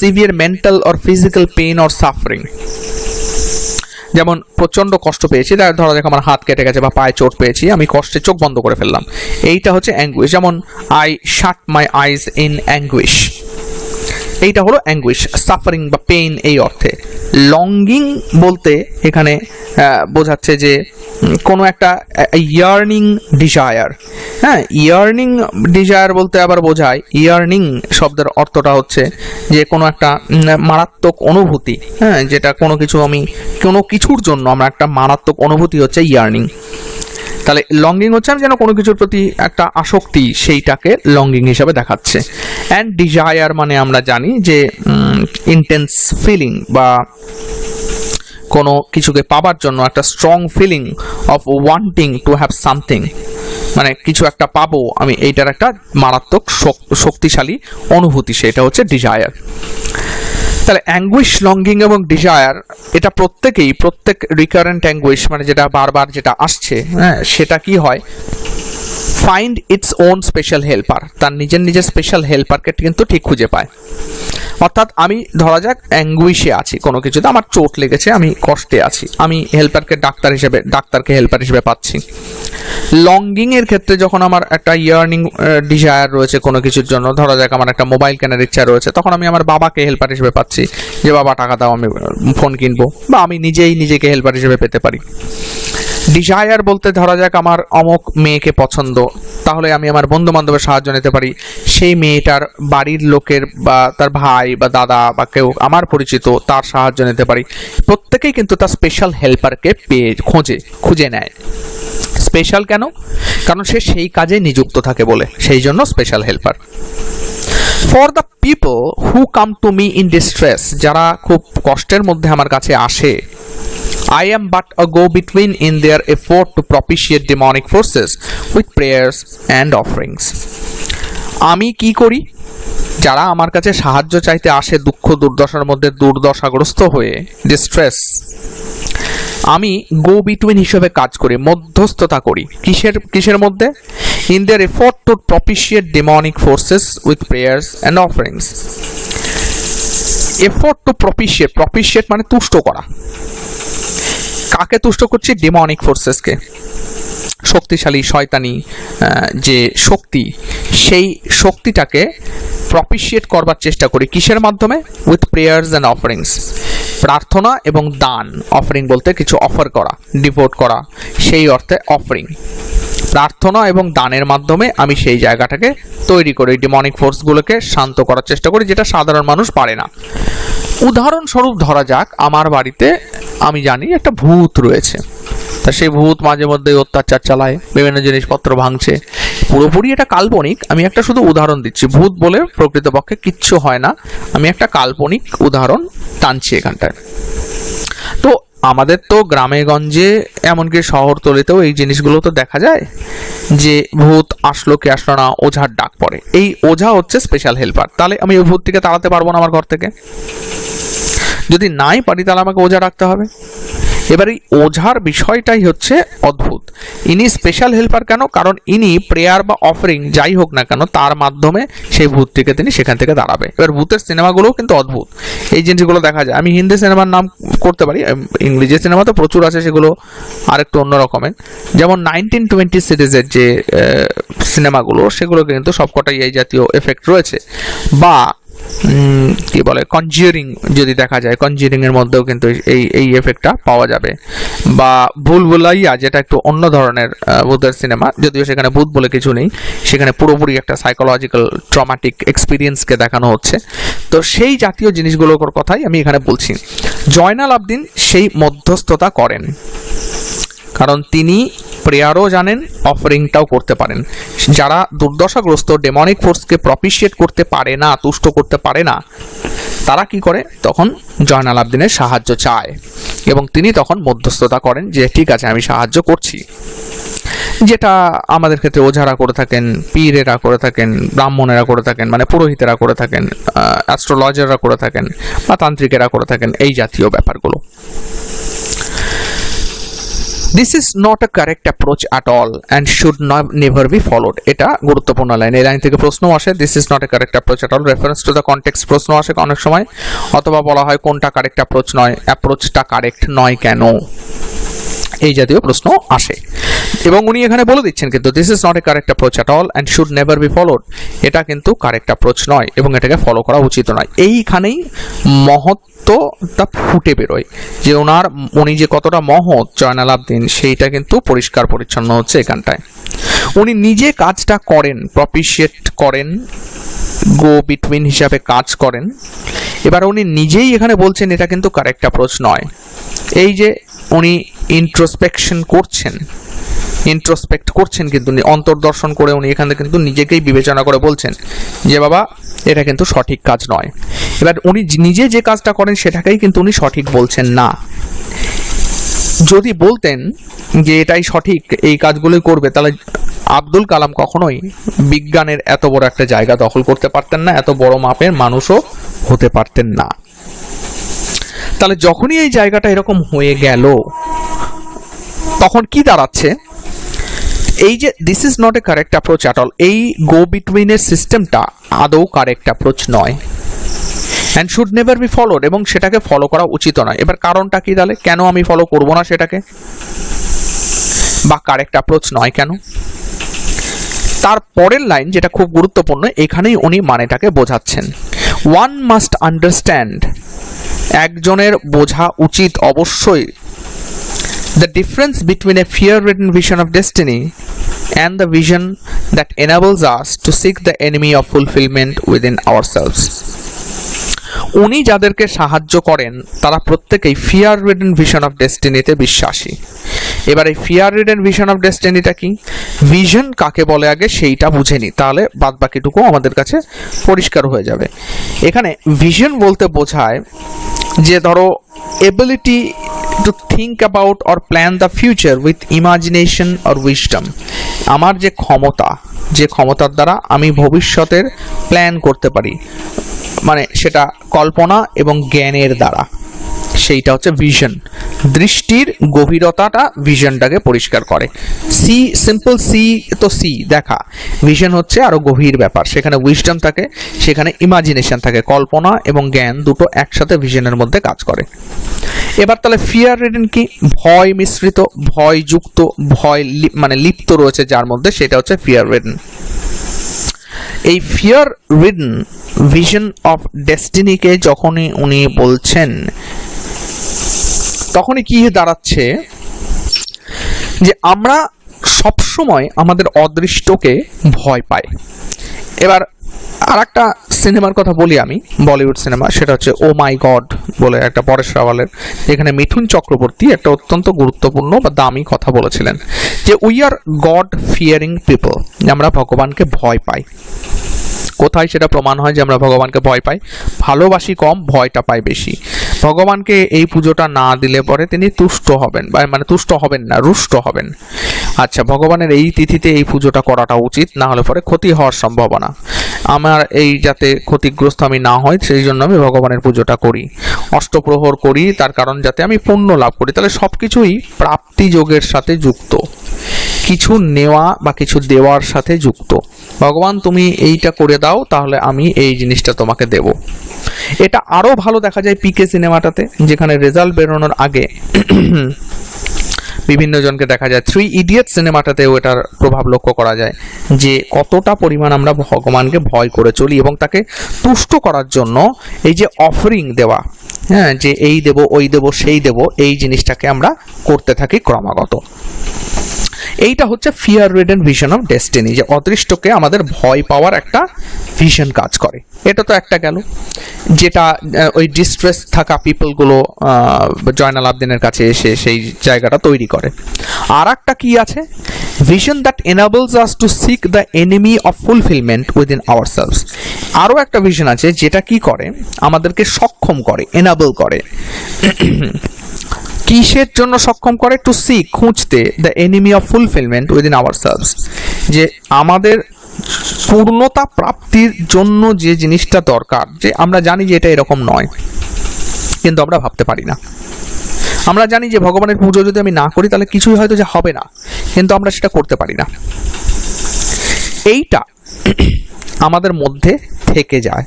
severe mental or physical pain or suffering, যেমন প্রচণ্ড কষ্ট পেয়েছি, ধরো দেখো আমার হাত কেটে গেছে বা পায়ে চোট পেয়েছি, আমি কষ্টে চোখ বন্ধ করে ফেললাম, এইটা হচ্ছে অ্যাঙ্গুইশ। যেমন I shut my eyes in anguish, এইটা হলো অ্যাঙ্গুইশ, সাফারিং বা পেইন এই অর্থে। লঙ্গিং বলতে এখানে বোঝাচ্ছে যে কোনো একটা ইয়ার্নিং ডিজায়ার। হ্যাঁ, ইয়ার্নিং ডিজায়ার বলতে আবার বোঝায়, ইয়ার্নিং শব্দের অর্থটা হচ্ছে যে কোনো একটা মারাত্মক অনুভূতি, হ্যাঁ, যেটা কোনো কিছুর জন্য আমরা একটা মারাত্মক অনুভূতি হচ্ছে ইয়ার্নিং। তাহলে লঙ্গিং হচ্ছে আমি যেন কোনো কিছুর প্রতি একটা আসক্তি, সেইটাকে লঙ্গিং হিসাবে দেখাচ্ছে। অ্যান্ড ডিজায়ার মানে আমরা জানি যে ইন্টেন্স ফিলিং বা কোনো কিছুকে পাবার জন্য একটা strong feeling of wanting to have something, মানে কিছু একটা পাবো আমি, এইটার একটা মারাত্মক শক্তিশালী অনুভূতি, সেটা হচ্ছে ডিজায়ার। তাহলে অ্যাঙ্গুইশ, লঙ্গিং এবং ডিজায়ার এটা প্রত্যেক রিকারেন্ট অ্যাঙ্গুইশ মানে যেটা বারবার যেটা আসছে, হ্যাঁ, সেটা কি হয়, find its own special helper, তার নিজের স্পেশাল হেল্পারকে কিন্তু ঠিক খুঁজে পায়। অর্থাৎ আমি ধরা যাক অ্যাঙ্গুইশে আছি, কোনো কিছুতে আমার চোট লেগেছে, আমি কষ্টে আছি, আমি ডাক্তারকে হেল্পার হিসেবে পাচ্ছি। লঙ্গিং এর ক্ষেত্রে যখন আমার একটা ইয়ার্নিং ডিজায়ার রয়েছে কোনো কিছুর জন্য, ধরা যাক আমার একটা মোবাইল কেনার ইচ্ছা রয়েছে, তখন আমি আমার বাবাকে হেল্পার হিসেবে পাচ্ছি, যে বাবা টাকা দাও আমি ফোন কিনবো, বা আমি নিজেকে হেল্পার হিসেবে পেতে পারি। ডিজায়ার বলতে ধরা যাক আমার অমুক মেয়েকে পছন্দ, তাহলে আমি আমার বন্ধু বান্ধবের সাহায্য নিতে পারি, সেই মেয়েটার বাড়ির লোকের বা তার ভাই বা দাদা বা কেউ আমার পরিচিত তার সাহায্য নিতে পারি। প্রত্যেকেই কিন্তু তার স্পেশাল হেল্পারকে খুঁজে নেয়। স্পেশাল কেন? কারণ সে সেই কাজে নিযুক্ত থাকে বলে, সেই জন্য special helper. For the people who come to me in distress, যারা খুব কষ্টের মধ্যে আমার কাছে আসে, I am but a go-between in their effort to propitiate demonic forces with prayers and offerings. আমি কি করি? যারা আমার কাছে সাহায্য চাইতে আসে দুঃখ দুর্দশার মধ্যে দুর্দশাগ্রস্ত হয়ে, ডিস্ট্রেস, আমি গো বিটুইন হিসেবে কাজ করি, মধ্যস্থতা করি। কিসের মধ্যে? In their effort to propitiate demonic forces with prayers and offerings. Effort to propitiate মানে তুষ্ট করা। কাকে তুষ্ট করছি? ডেমনিক ফোর্সেসকে, শক্তিশালী শয়তানি যে শক্তি, সেই শক্তিটাকে প্রপিশিয়েট করবার চেষ্টা করি। কিসের মাধ্যমে? উইথ প্রেয়ার্স অ্যান্ড অফারিংস, প্রার্থনা এবং দান। অফারিং বলতে কিছু অফার করা, ডিভোট করা, সেই অর্থে অফারিং। প্রার্থনা এবং দানের মাধ্যমে আমি সেই জায়গাটাকে তৈরি করি, ডেমনিক ফোর্সগুলোকে শান্ত করার চেষ্টা করি, যেটা সাধারণ মানুষ পারে না। উদাহরণস্বরূপ ধরা যাক আমার বাড়িতে আমি জানি একটা ভূত রয়েছে, তা সেই ভূত মাঝে মধ্যে অত্যাচার চালায়, বিভিন্ন জিনিসপত্র ভাঙছে। পুরোপুরি এটা কাল্পনিক, আমি একটা শুধু উদাহরণ দিচ্ছি। ভূত বলে প্রকৃতপক্ষে কিচ্ছু হয় না, আমি একটা কাল্পনিক উদাহরণ টানছি এখানটায়। তো আমাদের তো গ্রামে গঞ্জে, এমনকি শহরতলিতেও এই জিনিসগুলো তো দেখা যায় যে ভূত আসলো কি আসলো না, ওঝার ডাক পড়ে। এই ওঝা হচ্ছে স্পেশাল হেল্পার। তাহলে আমি ওই ভূতটিকে তাড়াতে পারবো না আমার ঘর থেকে। যদি নাই পারি তাহলে আমাকে ওঝা ডাকতে হবে। এবার এই ওঝার বিষয়টাই হচ্ছে অদ্ভুত। ইনি স্পেশাল হেল্পার কেন? কারণ ইনি প্রেয়ার বা অফারিং যাই হোক না কেন, তার মাধ্যমে সেই ভূতটিকে তিনি সেখান থেকে দাঁড়াবে। এবার ভূতের সিনেমাগুলোও কিন্তু অদ্ভুত, এই জিনিসগুলো দেখা যায়। আমি হিন্দি সিনেমার নাম করতে পারি, ইংরেজি সিনেমা তো প্রচুর আছে, সেগুলো আরেকটু অন্য রকমের। যেমন 1920 সিরিজের যে সিনেমাগুলো, সেগুলো কিন্তু সবকটাই এই জাতীয় এফেক্ট রয়েছে। বা কি বলে, কনজিউরিং যদি দেখা যায়, কনজিউরিং এর মধ্যেও কিন্তু এই এফেক্টটা পাওয়া যাবে। বা ভুলভুলাইয়া, যেটা একটু অন্য ধরনের ভূতের সিনেমা, যদিও সেখানে ভূত বলে কিছু নেই, সেখানে পুরোপুরি একটা সাইকোলজিক্যাল ট্রমাটিক এক্সপিরিয়েন্সকে দেখানো হচ্ছে। তো সেই জাতীয় জিনিসগুলোর কথাই আমি এখানে বলছি। জয়নাল আবদিন সেই মধ্যস্থতা করেন, কারণ তিনি প্রেয়ারও জানেন, অফারিংটাও করতে পারেন। যারা দুর্দশাগ্রস্ত, ডেমনিক ফোর্সকে প্রপিশিয়েট করতে পারে না, তুষ্ট করতে পারে না, তারা কি করে? তখন জয়নাল আবদিনের সাহায্য চায় এবং তিনি তখন মধ্যস্থতা করেন যে ঠিক আছে আমি সাহায্য করছি। যেটা আমাদের ক্ষেত্রে ওঝারা করে থাকেন, পীরেরা করে থাকেন, ব্রাহ্মণেরা করে থাকেন, মানে পুরোহিতেরা করে থাকেন, অ্যাস্ট্রোলজাররা করে থাকেন, বা তান্ত্রিকেরা করে থাকেন, এই জাতীয় ব্যাপারগুলো। This is not a correct approach at all and should never be followed. এটা গুরুত্বপূর্ণ লাইন। এই লাইন থেকে প্রশ্ন আসে, this is not a correct approach at all, reference to the context প্রশ্ন আসে অনেক সময়, অথবা বলা হয় কোনটা কারেক্ট অ্যাপ্রোচ নয়, অ্যাপ্রোচটা কারেক্ট নয় কেন, এই জাতীয় প্রশ্ন আসে। এবং উনি এখানে বলে দিচ্ছেন কিন্তু this is not a correct approach at all and should never be followed. এটা কিন্তু কারেক্ট অ্যাপ্রোচ নয় এবং এটাকে ফলো করা উচিত নয়। এইখানেই মহত্বটা ফুটে বেরোয়, যে উনি যে কতটা মহৎ জয়নাল আবদিন, সেইটা কিন্তু পরিষ্কার পরিচ্ছন্ন হচ্ছে এখানটায়। উনি নিজে কাজটা করেন, প্রপিশিয়েট করেন, গো বিটুইন হিসাবে কাজ করেন। এবার উনি নিজেই এখানে বলছেন এটা কিন্তু কারেক্ট অ্যাপ্রোচ নয়। এই যে উনি ইন্ট্রোস্পেক্ট করছেন কিন্তু অন্তর্দর্শন করে উনি এখানে কিন্তু নিজেকেই বিবেচনা করে বলছেন যে বাবা এটা কিন্তু সঠিক কাজ নয়। এবার উনি নিজে যে কাজটা করেন সেটাকেই কিন্তু উনি সঠিক বলছেন না। যদি বলতেন যে এটাই সঠিক, এই কাজগুলোই করবে, তাহলে আব্দুল কালাম কখনোই বিজ্ঞানের এত বড় একটা জায়গা দখল করতে পারতেন না, এত বড় মাপের মানুষও হতে পারতেন না। তাহলে যখনই এই জায়গাটা এরকম হয়ে গেল তখন কি দাঁড়াচ্ছে, এই যে this is not a correct approach at all, এই গো বিটুইনের সিস্টেমটা আদৌ কারেক্ট অ্যাপ্রোচ নয়, and should never be followed, এবং সেটাকে ফলো করা উচিত নয়। এবার কারণটা কি তাহলে, কেন আমি ফলো করব না সেটাকে, বা কারেক্ট অ্যাপ্রোচ নয় কেন? তার পরের লাইন যেটা খুব গুরুত্বপূর্ণ, এখানেই উনি মানেটাকে বোঝাচ্ছেন। ওয়ান মাস্ট আন্ডারস্ট্যান্ড, একজনের বোঝা উচিত অবশ্যই, the difference between a fear-ridden vision of destiny and the vision that enables us to seek the enemy of fulfillment within ourselves. উনি যাদেরকে সাহায্য করেন তারা প্রত্যেকেই ফিয়ার রিডেন ভিশন অফ ডেস্টিনিতে বিশ্বাসী। এবার এই ফিয়ার রিডেন ভিশন অফ ডেস্টিনিটা কি, ভিশন কাকে বলে আগে সেইটা বুঝে নি, তাহলে বাদ বাকিটুকু আমাদের কাছে পরিষ্কার হয়ে যাবে। এখানে ভিশন বলতে বোঝায় যে ধরো ability to think about or plan the future with imagination or wisdom, আমার যে ক্ষমতা, যে ক্ষমতার দ্বারা আমি ভবিষ্যতের প্ল্যান করতে পারি, মানে সেটা কল্পনা এবং জ্ঞানের দ্বারা, সেইটা হচ্ছে ভিশন। দৃষ্টির গভীরতাটা ভিশনটাকে পরিষ্কার করে। সি, সিম্পল সি তো সি দেখা, ভিশন হচ্ছে আরো গভীর ব্যাপার, সেখানে উইজডম থাকে, সেখানে ইমাজিনেশন থাকে, কল্পনা এবং জ্ঞান দুটো একসাথে ভিশনের মধ্যে কাজ করে। এবার তাহলে ফিয়ার রিডেন কি, ভয় মিশ্রিত, ভয় যুক্ত, ভয় মানে লিপ্ত রয়েছে যার মধ্যে, সেটা হচ্ছে ফিয়ার রিডেন। এই ফিয়ার রিডেন ভিশন অফ ডেস্টিনিকে যখনই উনি বলছেন তখনই কি দাঁড়াচ্ছে যে আমরা সবসময় আমাদের অদৃষ্টকে ভয় পাই। এবার আর একটা সিনেমার কথা বলি আমি, বলিউড সিনেমা, সেটা হচ্ছে ও মাই গড বলে একটা পরেশ রাওয়ালের, যেখানে মিঠুন চক্রবর্তী একটা অত্যন্ত গুরুত্বপূর্ণ বা দামি কথা বলেছিলেন যে we are god fearing people, আমরা ভগবানকে ভয় পাই। কোথায় সেটা প্রমাণ হয় যে আমরা ভগবানকে ভয় পাই? ভালোবাসি কম, ভয়টা পাই বেশি। ভগবানকে এই পুজোটা না দিলে পরে তিনি তুষ্ট হবেন, মানে তুষ্ট হবেন না, রুষ্ট হবেন। আচ্ছা, ভগবানের এই তিথিতে এই পুজোটা করাটা উচিত, না হলে পরে ক্ষতি হওয়ার সম্ভাবনা, আমার এই যাতে ক্ষতিগ্রস্ত আমি না হয় সেই জন্য আমি ভগবানের পুজোটা করি, অষ্টপ্রহর করি, তার কারণ যাতে আমি পুণ্য লাভ করি। তাহলে সব কিছুই প্রাপ্তি যোগের সাথে যুক্ত, কিছু নেওয়া বা কিছু দেওয়ার সাথে যুক্ত। ভগবান তুমি এইটা করে দাও, তাহলে আমি এই জিনিসটা তোমাকে দেব। এটা আরো ভালো দেখা যায় পিকে সিনেমাটাতে, যেখানে রেজাল্ট বেরোনোর আগে বিভিন্ন জনকে দেখা যায়। 3 ইডিয়ট সিনেমাটাতেও এটার প্রভাব লক্ষ্য করা যায় যে কতটা পরিমাণ আমরা ভগবানকে ভয় করে চলি, এবং তাকে তুষ্ট করার জন্য এই যে অফারিং দেওয়া, হ্যাঁ, যে এই দেব, ওই দেব, সেই দেব, এই জিনিসটাকে আমরা করতে থাকি ক্রমাগত। এইটা হচ্ছে fear ridden vision of destiny, যে অদৃষ্টকে আমাদের ভয় পাওয়ার একটা ভিশন কাজ করে। এটা তো একটা গেল, যেটা ওই ডিস্ট্রেস থাকা পিপলগুলো জয়নাল আবদিনের কাছে এসে সেই জায়গাটা তৈরি করে। আর একটা কি আছে, vision that enables us to seek the enemy of fulfilment within ourselves. আরও একটা ভিশন আছে যেটা কি করে, আমাদেরকে সক্ষম করে, এনাবল করে। কিসের জন্য সক্ষম করে? টু সিক, খুঁজতে, the enemy of fulfilment within ourselves, যে আমাদের পূর্ণতা প্রাপ্তির জন্য যে জিনিসটা দরকার, যে আমরা জানি যে এটা এরকম নয় কিন্তু আমরা ভাবতে পারি না। আমরা জানি যে ভগবানের পুজো যদি আমি না করি তাহলে কিছুই হয়তো যে হবে না, কিন্তু আমরা সেটা করতে পারি না। এইটা আমাদের মধ্যে থেকে যায়।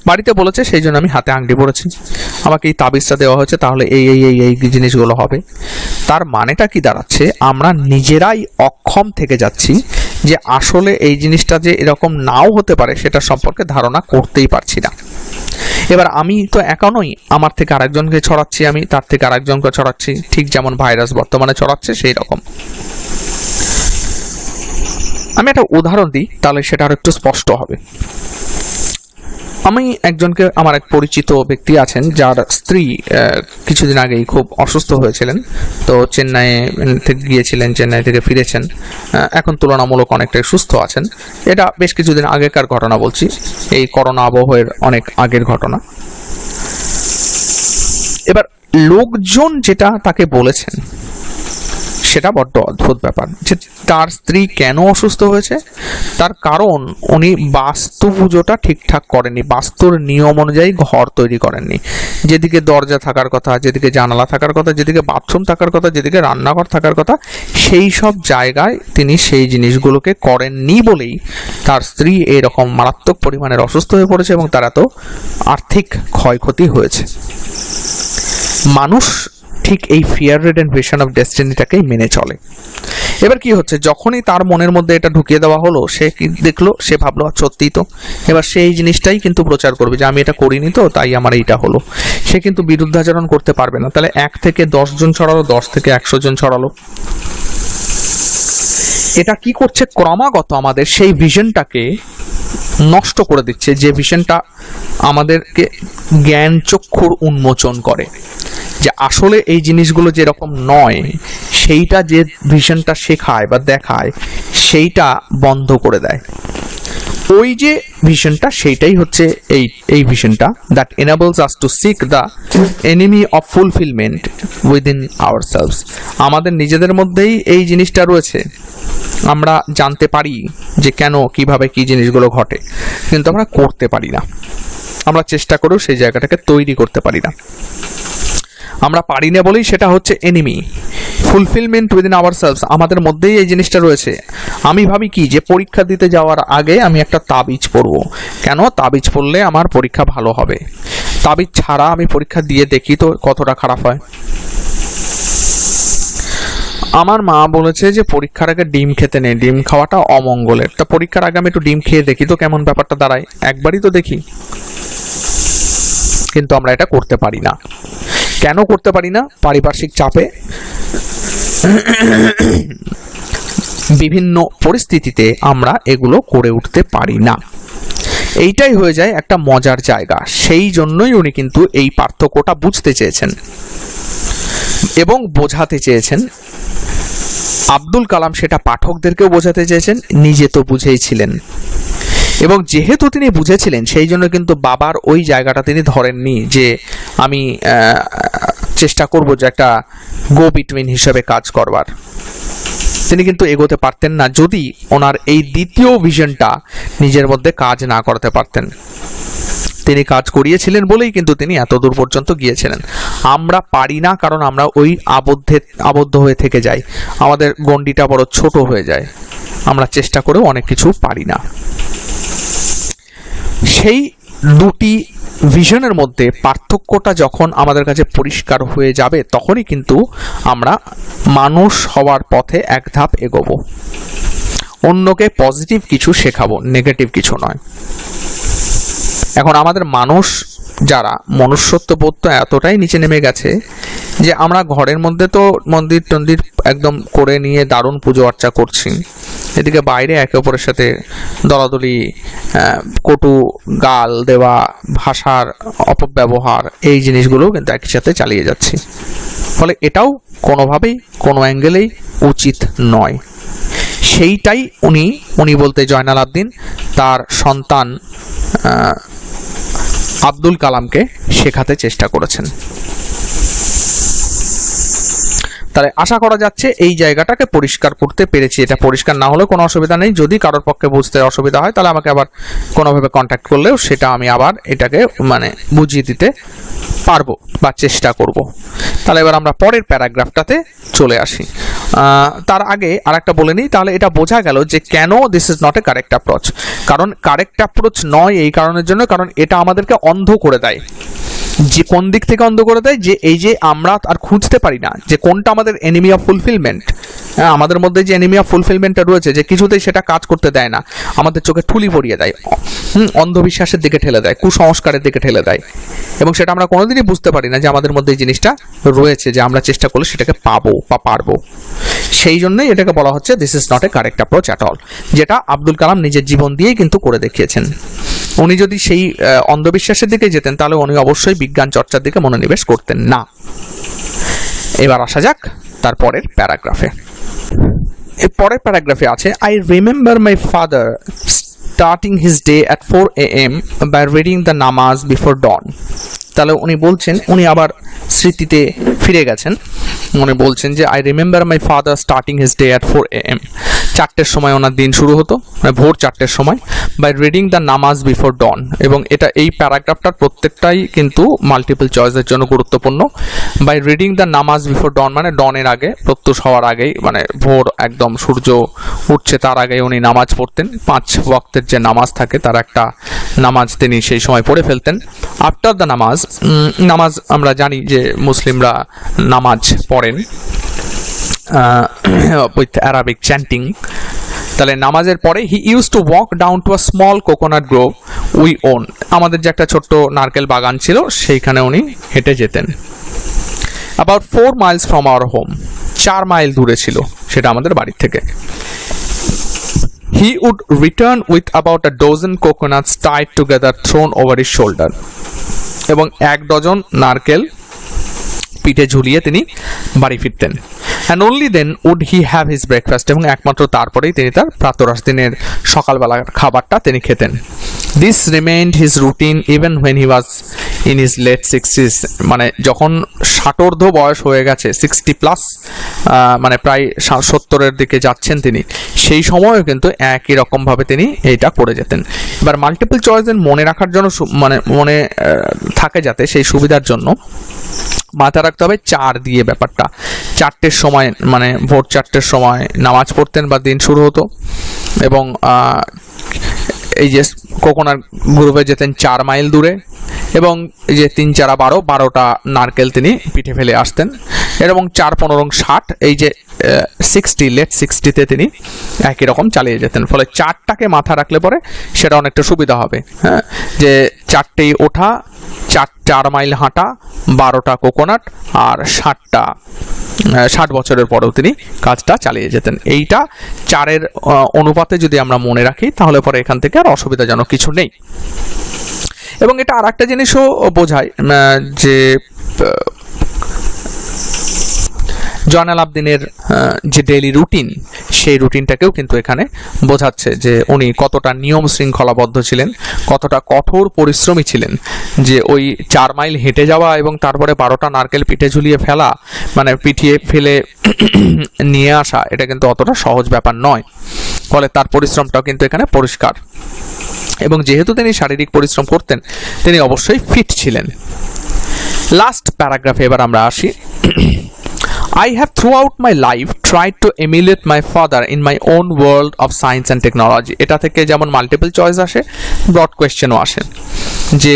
বাড়িতে বলেছে সেই জন্য আমি হাতে আংটি পরেছি, আমাকে এই তাবিজটা দেওয়া হয়েছে, তাহলে এই এই এই এই জিনিসগুলো হবে। তার মানেটা কি দাঁড়াচ্ছে, আমরা নিজেরাই অক্ষম থেকে যাচ্ছি যে আসলে এই জিনিসটা যে এরকম নাও হতে পারে সেটা সম্পর্কে ধারণা করতেই পারছি না। এবার আমি তো একা নই, আমার থেকে আরেকজনকে ছড়াচ্ছি, আমি তার থেকে আরেকজনকে ছড়াচ্ছি, ঠিক যেমন ভাইরাস বর্তমানে ছড়াচ্ছে সেই রকম। আমি একটা উদাহরণ দিই, তাহলে সেটা আর একটু স্পষ্ট হবে। আমি একজনকে, আমার এক পরিচিত ব্যক্তি আছেন যার স্ত্রী কিছুদিন আগেই খুব অসুস্থ হয়েছিলেন, তো চেন্নাই থেকে গিয়েছিলেন, চেন্নাই থেকে ফিরেছেন, এখন তুলনামূলক অনেকটাই সুস্থ আছেন। এটা বেশ কিছুদিন আগেকার ঘটনা বলছি, এই করোনা আবহের অনেক আগের ঘটনা। এবার লোকজন যেটা তাকে বলেছেন সেটা বড্ড অদ্ভুত ব্যাপার যে তার স্ত্রী কেন অসুস্থ হয়েছে, তার কারণ উনি বাস্তু পুজোটা ঠিকঠাক করেননি, বাস্তুর নিয়ম অনুযায়ী ঘর তৈরি করেননি। যেদিকে দরজা থাকার কথা, যেদিকে জানালা থাকার কথা, যেদিকে বাথরুম থাকার কথা, যেদিকে রান্নাঘর থাকার কথা, সেই সব জায়গায় তিনি সেই জিনিসগুলোকে করেননি বলেই তার স্ত্রী এরকম মারাত্মক পরিমাণের অসুস্থ হয়ে পড়েছে এবং তার এত আর্থিক ক্ষয়ক্ষতি হয়েছে। মানুষ ঠিক এই ফিয়ার রিডেন ভিশন অফ ডেস্টিনিটাকেই মেনে চলে। এবার কি হচ্ছে, যখনই তার মনের মধ্যে এটা ঢুকিয়ে দেওয়া হলো, সে কি দেখলো, সে ভাবলো সত্যিই তো, এবার সে এই জিনিসটাই কিন্তু প্রচার করবে যে আমি এটা করিনি তো তাই আমার এইটা হলো। সে কিন্তু বিরুদ্ধাচরণ করতে পারবে না। তাহলে 1 থেকে 10 জন ছড়ালো, 10 থেকে 100 জন ছড়ালো। এটা কি করছে, ক্রমাগত আমাদের সেই ভিশনটাকে নষ্ট করে দিচ্ছে, যে ভিশনটা আমাদেরকে জ্ঞান চক্ষুর উন্মোচন করে যে আসলে এই জিনিসগুলো যেরকম নয়, সেইটা যে ভিশনটা শেখায় বা দেখায় সেইটা বন্ধ করে দেয়। ওই যে ভিশনটা, সেইটাই হচ্ছে এই ভিশনটা that enables us to seek the enemy of fulfilment within ourselves. আমাদের নিজেদের মধ্যেই এই জিনিসটা রয়েছে, আমরা জানতে পারি যে কেন কিভাবে কি জিনিসগুলো ঘটে, কিন্তু আমরা করতে পারি না। আমরা চেষ্টা করেও সেই জায়গাটাকে তৈরি করতে পারি না। আমরা পারি না বলেই সেটা হচ্ছে এনিমি। ফুলফিলমেন্ট উইদিন আওয়ারসেলভস, আমাদের মধ্যেই এই জিনিসটা রয়েছে। আমি ভাবি কি যে পরীক্ষা দিতে যাওয়ার আগে আমি একটা তাবিজ পরব, কেন তাবিজ পরলে আমার পরীক্ষা ভালো হবে। তাবিজ ছাড়া আমি পরীক্ষা দিয়ে দেখি তো কতটা খারাপ হয়। আমার মা বলেছে যে পরীক্ষার আগে ডিম খেতে নেই, ডিম খাওয়াটা অমঙ্গলের। তা পরীক্ষার আগে আমি একটু ডিম খেয়ে দেখি তো কেমন ব্যাপারটা দাঁড়ায়, একবারই তো দেখি। কিন্তু আমরা এটা করতে পারি না। কেন করতে পারি না? পারিপার্শ্বিক চাপে, বিভিন্ন পরিস্থিতিতে আমরা এগুলো করে উঠতে পারি না। এইটাই হয়ে যায় একটা মজার জায়গা। সেই জন্যই উনি কিন্তু এই পার্থক্যটা বুঝতে চেয়েছেন এবং বোঝাতে চেয়েছেন। আব্দুল কালাম সেটা পাঠকদেরকেও বোঝাতে চেয়েছেন, নিজে তো বুঝেইছিলেন। এবং যেহেতু তিনি বুঝেছিলেন, সেই জন্য কিন্তু বাবার ওই জায়গাটা তিনি ধরেননি যে আমি চেষ্টা করব যে একটা গো বিটুইন হিসেবে কাজ করবার। তিনি কিন্তু এগোতে পারতেন না যদি ওনার এই দ্বিতীয় ভিশনটা নিজের মধ্যে কাজ না করতে পারতেন। তিনি কাজ করিয়েছিলেন বলেই কিন্তু তিনি এত দূর পর্যন্ত গিয়েছিলেন। আমরা পারি না, কারণ আমরা ওই আবদ্ধ হয়ে থেকে যাই, আমাদের গণ্ডিটা বড় ছোট হয়ে যায়, আমরা চেষ্টা করেও অনেক কিছু পারি না। সেই দুটি ভিশনের মধ্যে পার্থক্যটা যখন আমাদের কাছে পরিষ্কার হয়ে যাবে, তখনই কিন্তু আমরা মানুষ হওয়ার পথে এক ধাপ এগোবো। অন্যকে পজিটিভ কিছু শেখাবো, নেগেটিভ কিছু নয়। এখন আমাদের মানুষ যারা, মনুষ্যত্ব বোধ তো এতটাই নিচে নেমে গেছে যে আমরা ঘরের মধ্যে তো মন্দির টন্দির একদম করে নিয়ে দারুণ পুজো আর্চা করছি, এদিকে বাইরে একে অপরের সাথে দলাদলি, কটু গাল দেওয়া, ভাষার অপব্যবহার, এই জিনিসগুলো কিন্তু একই সাথে চালিয়ে যাচ্ছি। ফলে এটাও কোনোভাবেই কোনো অ্যাঙ্গেলেই উচিত নয়। সেইটাই উনি বলতে জয়নাল আবদিন তার সন্তান আব্দুল কালামকে শেখাতে চেষ্টা করেছেন। তাহলে আশা করা যাচ্ছে এই জায়গাটাকে পরিষ্কার করতে পেরেছি। এটা পরিষ্কার না হলেও কোনো অসুবিধা নেই। যদি কারোর পক্ষে বুঝতে অসুবিধা হয় তাহলে আমাকে আবার কোনোভাবে কন্ট্যাক্ট করলেও সেটা আমি আবার এটাকে বুঝিয়ে দিতে পারবো বা চেষ্টা করব। তাহলে এবার আমরা পরের প্যারাগ্রাফটাতে চলে আসি। তার আগে আরেকটা বলে নিই, তাহলে এটা বোঝা গেল যে কেন this is not a correct approach. কারণ কারেক্ট অ্যাপ্রোচ নয় এই কারণের জন্য, কারণ এটা আমাদেরকে অন্ধ করে দেয়। যে কোন দিক থেকে অন্ধ করে দেয়, যে এই যে আমরা আর খুঁজতে পারি না যে কোনটা আমাদের এনিমি অফ ফুলফিলমেন্ট। আমাদের মধ্যে যে এনিমি অফ ফুলফিলমেন্টটা রয়েছে, যে কিছুতেই সেটা কাজ করতে দেয় না, আমাদের চোখে ঠুলি পরিয়ে দেয়, অন্ধবিশ্বাসের দিকে ঠেলে দেয়, কুসংস্কারের দিকে ঠেলে দেয়, এবং সেটা আমরা কোনোদিনই বুঝতে পারি না যে আমাদের মধ্যে এই জিনিসটা রয়েছে, যে আমরা চেষ্টা করলে সেটাকে পাবো বা পারবো। সেই জন্যই এটাকে বলা হচ্ছে this is not a correct approach at all, যেটা আব্দুল কালাম নিজের জীবন দিয়েই কিন্তু করে দেখিয়েছেন। উনি যদি সেই অন্ধবিশ্বাসের দিকে যেতেন তাহলে উনি অবশ্যই বিজ্ঞান চর্চার দিকে মনোনিবেশ করতেন না। এবার আসা যাক তার পরের প্যারাগ্রাফে। এই পরের প্যারাগ্রাফে আছে, I remember my father starting his day at 4 AM by reading the namaz before dawn. তাহলে উনি বলছেন, উনি আবার স্মৃতিতে ফিরে গেছেন উনি বলছেন যে I remember my father starting his day at 4 AM, 4টের সময় ওনার দিন শুরু হতো, মানে ভোর 4টের সময়, by reading the namaz before ডন। এবং এই প্যারাগ্রাফটার প্রত্যেকটাই কিন্তু মাল্টিপল চয়েসের জন্য গুরুত্বপূর্ণ। By reading the namaz before ডন মানে ডনের আগে, প্রত্যুষ হওয়ার আগেই, মানে ভোর একদম সূর্য উঠছে তার আগে উনি নামাজ পড়তেন। 5 ওয়াক্তের যে নামাজ থাকে তার একটা নামাজ তিনি সেই সময় পড়ে ফেলতেন। আফটার দ্য নামাজ আমরা জানি যে মুসলিমরা নামাজ পড়েন উইথ অ্যারাবিক চ্যান্টিং। তাহলে নামাজের পরে he use to walk down to a small coconut grove we own, আমাদের যে একটা ছোট্ট নারকেল বাগান ছিল সেইখানে উনি হেঁটে যেতেন। About 4 miles from our home, 4 mile দূরে ছিল সেটা আমাদের বাড়ির থেকে। He would return with about a dozen coconuts tied together thrown over his shoulder, এবং 1 ডজন নারকেল পিঠে ঝুলিয়ে তিনি বাড়ি ফিরতেন। And only then would he have his breakfast, এবং একমাত্র তারপরেই তিনি তার প্রাতরাশ দিনের সকালবেলার খাবারটা তিনি খেতেন। This remained his routine even when he was in his late 60s, মানে যখন 60ঊর্ধ্ব বয়স হয়ে গেছে, 60+, মানে প্রায় 70-এর দিকে যাচ্ছেন তিনি, সেই সময়ও কিন্তু একই রকমভাবে তিনি এইটা করে যেতেন। এবার মাল্টিপল চয়েসের মনে রাখার জন্য, মানে মনে থাকে যাতে সেই সুবিধার জন্য মাথা রাখতে হবে 4 দিয়ে ব্যাপারটা। 4টের সময় মানে ভোর 4টের সময় নামাজ পড়তেন বা দিন শুরু হতো, এবং এই যে কোকোনাট গ্রোভে যেতেন 4 মাইল দূরে, এবং এই যে 3 4 12টা নারকেল তিনি পিঠে ফেলে আসতেন, এবং 4 15 60, এই যে 60 লেট 60তে তিনি একই রকম চালিয়ে যেতেন। ফলে 4টাকে মাথা রাখলে পরে সেটা অনেকটা সুবিধা হবে, হ্যাঁ, যে 4টেই ওঠা, 4 মাইল হাঁটা, 12টা কোকোনাট, আর 60 বছরের পরেও তিনি কাজটা চালিয়ে যেতেন। এইটা 4-এর অনুপাতে যদি আমরা মনে রাখি তাহলে পরে এখান থেকে আর অসুবিধাজনক কিছু নেই। এবং এটা আর একটা জিনিসও বোঝায় যে জয়নাল আবদিনের যে ডেইলি রুটিন, সেই রুটিনটাকেও কিন্তু এখানে বোঝাচ্ছে যে উনি কতটা নিয়ম শৃঙ্খলাবদ্ধ ছিলেন, কতটা কঠোর পরিশ্রমী ছিলেন। যে ওই 4 মাইল হেঁটে যাওয়া এবং তারপরে 12টা নারকেল পিঠে ঝুলিয়ে ফেলা, মানে পিঠিয়ে ফেলে নিয়ে আসা, এটা কিন্তু অতটা সহজ ব্যাপার নয়। ফলে তার পরিশ্রমটাও কিন্তু এখানে পরিষ্কার। এবং যেহেতু তিনি শারীরিক পরিশ্রম করতেন, তিনি অবশ্যই ফিট ছিলেন। লাস্ট প্যারাগ্রাফে এবার আমরা আসি। I have throughout my life tried to emulate my father in my own world of science and technology. এটা থেকে যেমন মাল্টিপল চয়েস আসে, ব্রড কোয়েশ্চেনও আসে, যে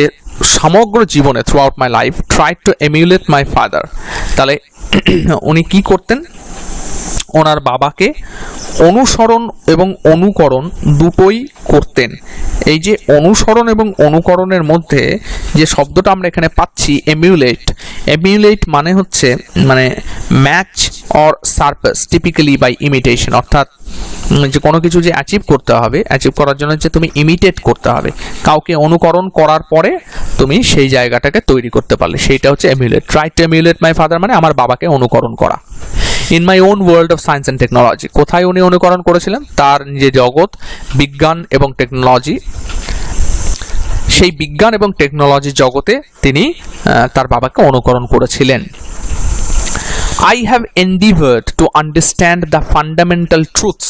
সমগ্র জীবনে throughout my life tried to emulate my father, তাহলে উনি কি করতেন? ওনার বাবাকে অনুসরণ এবং অনুকরণ দুটোই করতেন। এই যে অনুসরণ এবং অনুকরণের মধ্যে যে শব্দটা আমরা এখানে পাচ্ছি এমিউলেট মানে হচ্ছে মানে match or surpass typically by imitation, অর্থাৎ যে কোনো কিছু যে অ্যাচিভ করতে হবে, অ্যাচিভ করার জন্য যে তুমি ইমিটেট করতে হবে, কাউকে অনুকরণ করার পরে তুমি সেই জায়গাটাকে তৈরি করতে পারলে, সেইটা হচ্ছে এমিউলেট। ট্রাই টু এমিউলেট মাই ফাদার মানে আমার বাবাকে অনুকরণ করা। In my own world of science and technology, কোথায় উনি অনুকরণ করেছিলেন? তার যে জগৎ বিজ্ঞান এবং টেকনোলজি, সেই বিজ্ঞান এবং টেকনোলজি জগতে তিনি তার বাবাকে অনুকরণ করেছিলেন। I have endeavored to understand the fundamental truths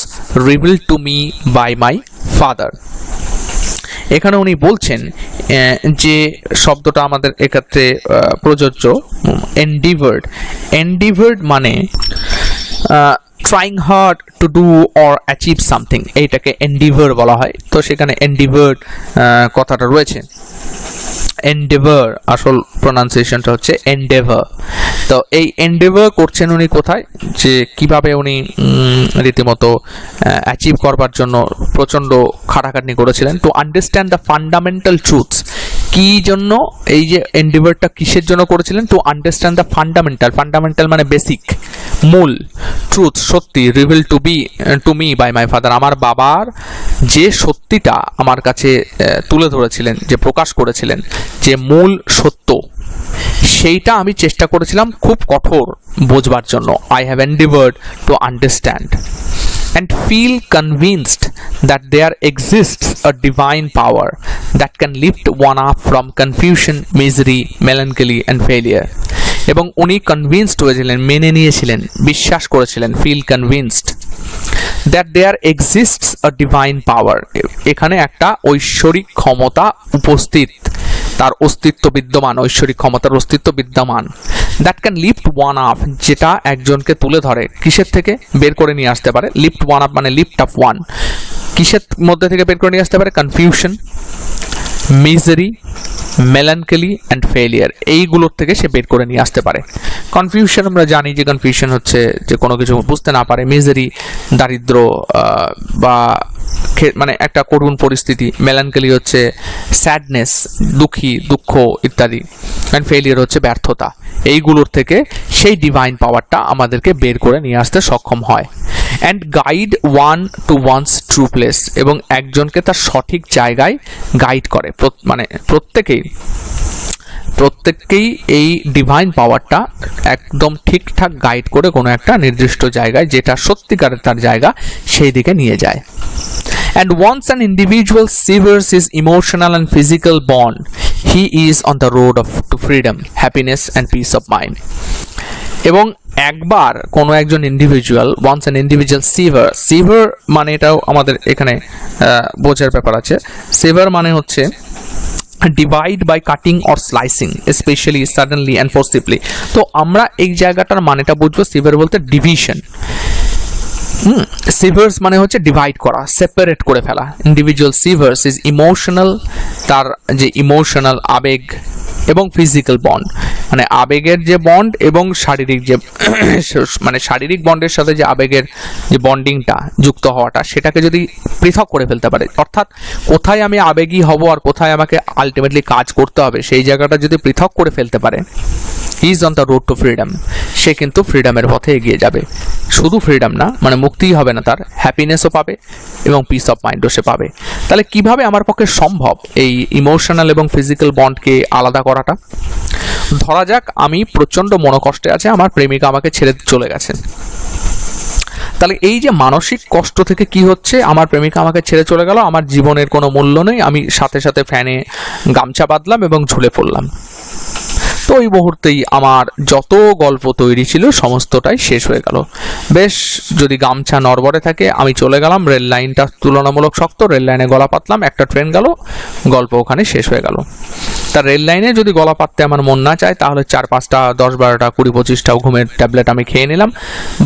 revealed to me by my father. এখানে উনি বলছেন যে শব্দটা আমাদের এক্ষেত্রে প্রযোজ্য, endeavored মানে trying hard to do or achieve something, এইটাকে endeavor বলা হয়। তো সেখানে endeavored কথাটা রয়েছে। endeavor আসল প্রোনাউন্সিয়েশনটা হচ্ছে endeavor। তো এই endeavor করছেন উনি কোথায়, যে কিভাবে উনি রীতিমতো অ্যাচিভ করবার জন্য প্রচণ্ড খাটাখাটনি করেছিলেন। To understand the fundamental truths, কি জন্য এই যে এন্ডিভারটা কিসের জন্য করেছিলেন? টু আন্ডারস্ট্যান্ড দ্য ফান্ডামেন্টাল মানে বেসিক, মূল, ট্রুথ সত্যি, reveal to me by my father, আমার বাবার যে সত্যিটা আমার কাছে তুলে ধরেছিলেন, যে প্রকাশ করেছিলেন, যে মূল সত্য, সেইটা আমি চেষ্টা করেছিলাম খুব কঠোর বোঝবার জন্য। I have endeavoured to understand and feel convinced that there exists a divine power that can lift one up from confusion, misery, melancholy and failure. এবং উনি কনভিন্সড হয়েছিলেন, মেনে নিয়েছিলেন, বিশ্বাস করেছিলেন, feel convinced that there exists a divine power, এখানে একটা ঐশ্বরিক ক্ষমতা উপস্থিত, তার অস্তিত্ব বিদ্যমান, ঐশ্বরিক ক্ষমতার অস্তিত্ব বিদ্যমান, that can lift one up, যেটা একজনকে তুলে ধরে, কিসের থেকে বের করে নিয়ে আসতে পারে, লিফট ওয়ান আপ মানে লিফট আপ ওয়ান, কিসের মধ্যে থেকে বের করে নিয়ে আসতে পারে, confusion, misery, melancholy and failure, এইগুলোর থেকে সে বের করে নিয়ে আসতে পারে। কনফিউশন আমরা জানি যে কনফিউশন হচ্ছে যে কোনো কিছু বুঝতে না পারে, মিজারি দারিদ্র বা মানে একটা করুণ পরিস্থিতি, মেলানকলি হচ্ছে স্যাডনেস, দুঃখ ইত্যাদি, অ্যান্ড ফেলিয়ার হচ্ছে ব্যর্থতা। এইগুলোর থেকে সেই ডিভাইন পাওয়ারটা আমাদেরকে বের করে নিয়ে আসতে সক্ষম হয়। And guide one to one's true place, এবং একজনকে তার সঠিক জায়গায় গাইড করে, মানে প্রত্যেককেই এই ডিভাইন পাওয়ারটা একদম ঠিকঠাক গাইড করে কোনো একটা নির্দিষ্ট জায়গায়, যেটা সত্যিকারের তার জায়গা, সেই দিকে নিয়ে যায়। And once an individual severs his emotional and physical bond, he is on the road to freedom, happiness and peace of mind. এবং একবার কোনো একজন individual, once an individual sever মানে এটাও আমাদের এখানে বোঝার ব্যাপার আছে। sever মানে হচ্ছে divide by cutting or slicing, specially suddenly and forcibly. তো আমরা এই জায়গাটার মানেটা বুঝবো, সিভার বলতে ডিভিশন। সিভার্স মানে হচ্ছে ডিভাইড করা, সেপারেট করে ফেলা। ইন্ডিভিজুয়াল সিভার্স ইজ ইমোশনাল, তার যে ইমোশনাল আবেগ এবং ফিজিক্যাল বন্ড, মানে আবেগের যে বন্ড এবং শারীরিক যে মানে শারীরিক বন্ডের সাথে যে আবেগের যে বন্ডিংটা, যুক্ত হওয়াটা, সেটাকে যদি পৃথক করে ফেলতে পারে, অর্থাৎ কোথায় আমি আবেগী হব আর কোথায় আমাকে আলটিমেটলি কাজ করতে হবে, সেই জায়গাটা যদি পৃথক করে ফেলতে পারে, he is on the road to freedom, সে কিন্তু ফ্রিডমের পথে এগিয়ে যাবে। শুধু ফ্রিডম না, মানে মুক্তিই হবে না, তার হ্যাপিনেসও পাবে এবং পিস অফ মাইন্ডও সে পাবে। তাহলে কিভাবে আমার পক্ষে সম্ভব এই ইমোশনাল এবং ফিজিক্যাল বন্ডকে আলাদা করাটা? ধরা যাক আমি প্রচণ্ড মনোকষ্টে আছে, আমার প্রেমিকা আমাকে ছেড়ে চলে গেছেন। তাহলে এই যে মানসিক কষ্ট থেকে কি হচ্ছে, আমার প্রেমিকা আমাকে ছেড়ে চলে গেল, আমার জীবনের কোনো মূল্য নেই, আমি সাথে সাথে ফ্যানে গামছা বাঁধলাম এবং ঝুলে পড়লাম। তো ওই মুহূর্তেই আমার যত গল্প তৈরি ছিল সমস্তটাই শেষ হয়ে গেল। বেশ, যদি গামছা নড়বড়ে থাকে, আমি চলে গেলাম, রেল লাইনটা তুলনামূলক শক্ত, রেল লাইনে গলা পাতলাম, একটা ট্রেন গেল, গল্প ওখানে শেষ হয়ে গেল। তার রেল লাইনে যদি গলা পাততে আমার মন না চায়, তাহলে 4, 5টা 10, 12টা 20, 25টাও ঘুমের ট্যাবলেট আমি খেয়ে নিলাম,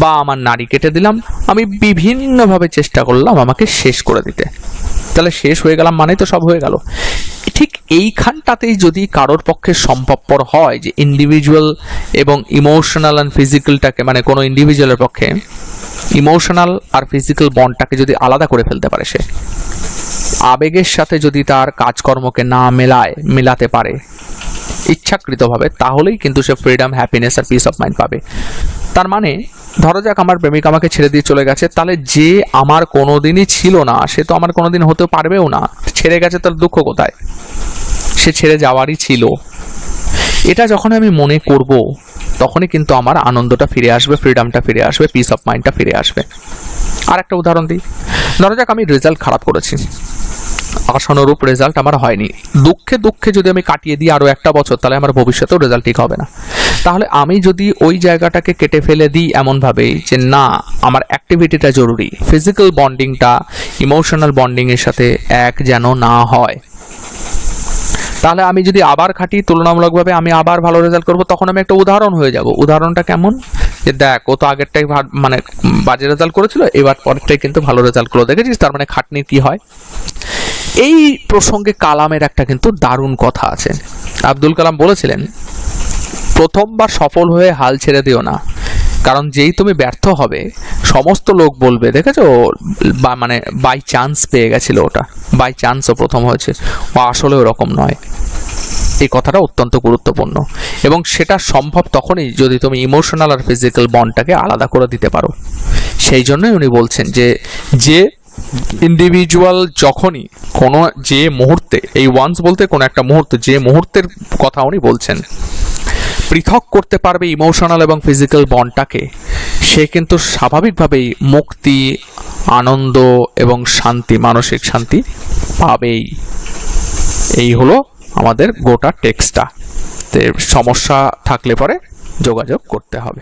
বা আমার নাড়ি কেটে দিলাম, আমি বিভিন্নভাবে চেষ্টা করলাম আমাকে শেষ করে দিতে। তাহলে শেষ হয়ে গেলাম মানেই তো সব হয়ে গেল। ঠিক এইখানটাতেই যদি কারোর পক্ষে সম্ভবপর হয় যে ইন্ডিভিজুয়াল এবং ইমোশনাল অ্যান্ড ফিজিক্যালটাকে, মানে কোনো ইন্ডিভিজুয়ালের পক্ষে ইমোশনাল আর ফিজিক্যাল বন্ডটাকে যদি আলাদা করে ফেলতে পারে, সে আবেগের সাথে যদি তার কাজকর্মকে না মেলাতে পারে ইচ্ছাকৃতভাবে, তাহলেই কিন্তু সে ফ্রিডম, হ্যাপিনেস আর পিস অফ মাইন্ড পাবে। তার মানে ধরো যাক আমার প্রেমিকা আমাকে ছেড়ে দিয়ে চলে গেছে, তাহলে যে আমার কোনোদিনই ছিল না, সে তো আমার কোনোদিন হতে পারবেও না। ছেড়ে গেছে, তার দুঃখ কোথায়? সে ছেড়ে যাওয়ারই ছিল। এটা যখন আমি মনে করব, তখনই কিন্তু আমার আনন্দটা ফিরে আসবে, ফ্রিডমটা ফিরে আসবে, পিস অফ মাইন্ডটা ফিরে আসবে। আর একটা উদাহরণ দিই, ধরো যাক আমি রেজাল্ট খারাপ করেছি, আশানুরূপ রেজাল্ট আমার হয়নি, দুঃখে যদি আমি কাটিয়ে দিই আরও একটা বছর, তাহলে আমার ভবিষ্যতেও রেজাল্ট ঠিক হবে না। তাহলে আমি যদি ওই জায়গাটাকে কেটে ফেলে দিই এমনভাবেই যে না, আমার অ্যাক্টিভিটিটা জরুরি, ফিজিক্যাল বন্ডিংটা ইমোশনাল বন্ডিংয়ের সাথে এক যেন না হয়, তাহলে আমি যদি আবার খাটি তুলনামূলকভাবে, আমি আবার ভালো রেজাল্ট করব, তখন আমি একটা উদাহরণ হয়ে যাব। উদাহরণটা কেমন? যে দেখ, ও তো আগেরটাই মানে বাজে রেজাল্ট করেছিল, এবার পরেরটাই কিন্তু ভালো রেজাল্ট করলো, দেখেছিস? তার মানে খাটনির কি হয়। এই প্রসঙ্গে কালামের একটা কিন্তু দারুণ কথা আছে। আব্দুল কালাম বলেছিলেন, প্রথমবার সফল হয়ে হাল ছেড়ে দিও না, কারণ যেই তুমি ব্যর্থ হবে, সমস্ত লোক বলবে দেখেছো, মানে বাই চান্স পেয়ে গেছিল, ওটা বাই চান্সও প্রথম হয়েছে, ও আসলে ওরকম নয়। এই কথাটা অত্যন্ত গুরুত্বপূর্ণ, এবং সেটা সম্ভব তখনই যদি তুমি ইমোশনাল আর ফিজিক্যাল বন্ডটাকে আলাদা করে দিতে পারো। সেই জন্যই উনি বলছেন যে ইন্ডিভিজুয়াল যখনই কোনো যে মুহূর্তে, এই ওয়ান্স বলতে কোনো একটা মুহূর্তে, যে মুহূর্তের কথা উনি বলছেন, পৃথক করতে পারবে ইমোশনাল এবং ফিজিক্যাল বন্ডটাকে, সে কিন্তু স্বাভাবিকভাবেই মুক্তি, আনন্দ এবং শান্তি, মানসিক শান্তি পাবেই। এই হলো আমাদের গোটা টেক্সটটা। সমস্যা থাকলে পরে যোগাযোগ করতে হবে।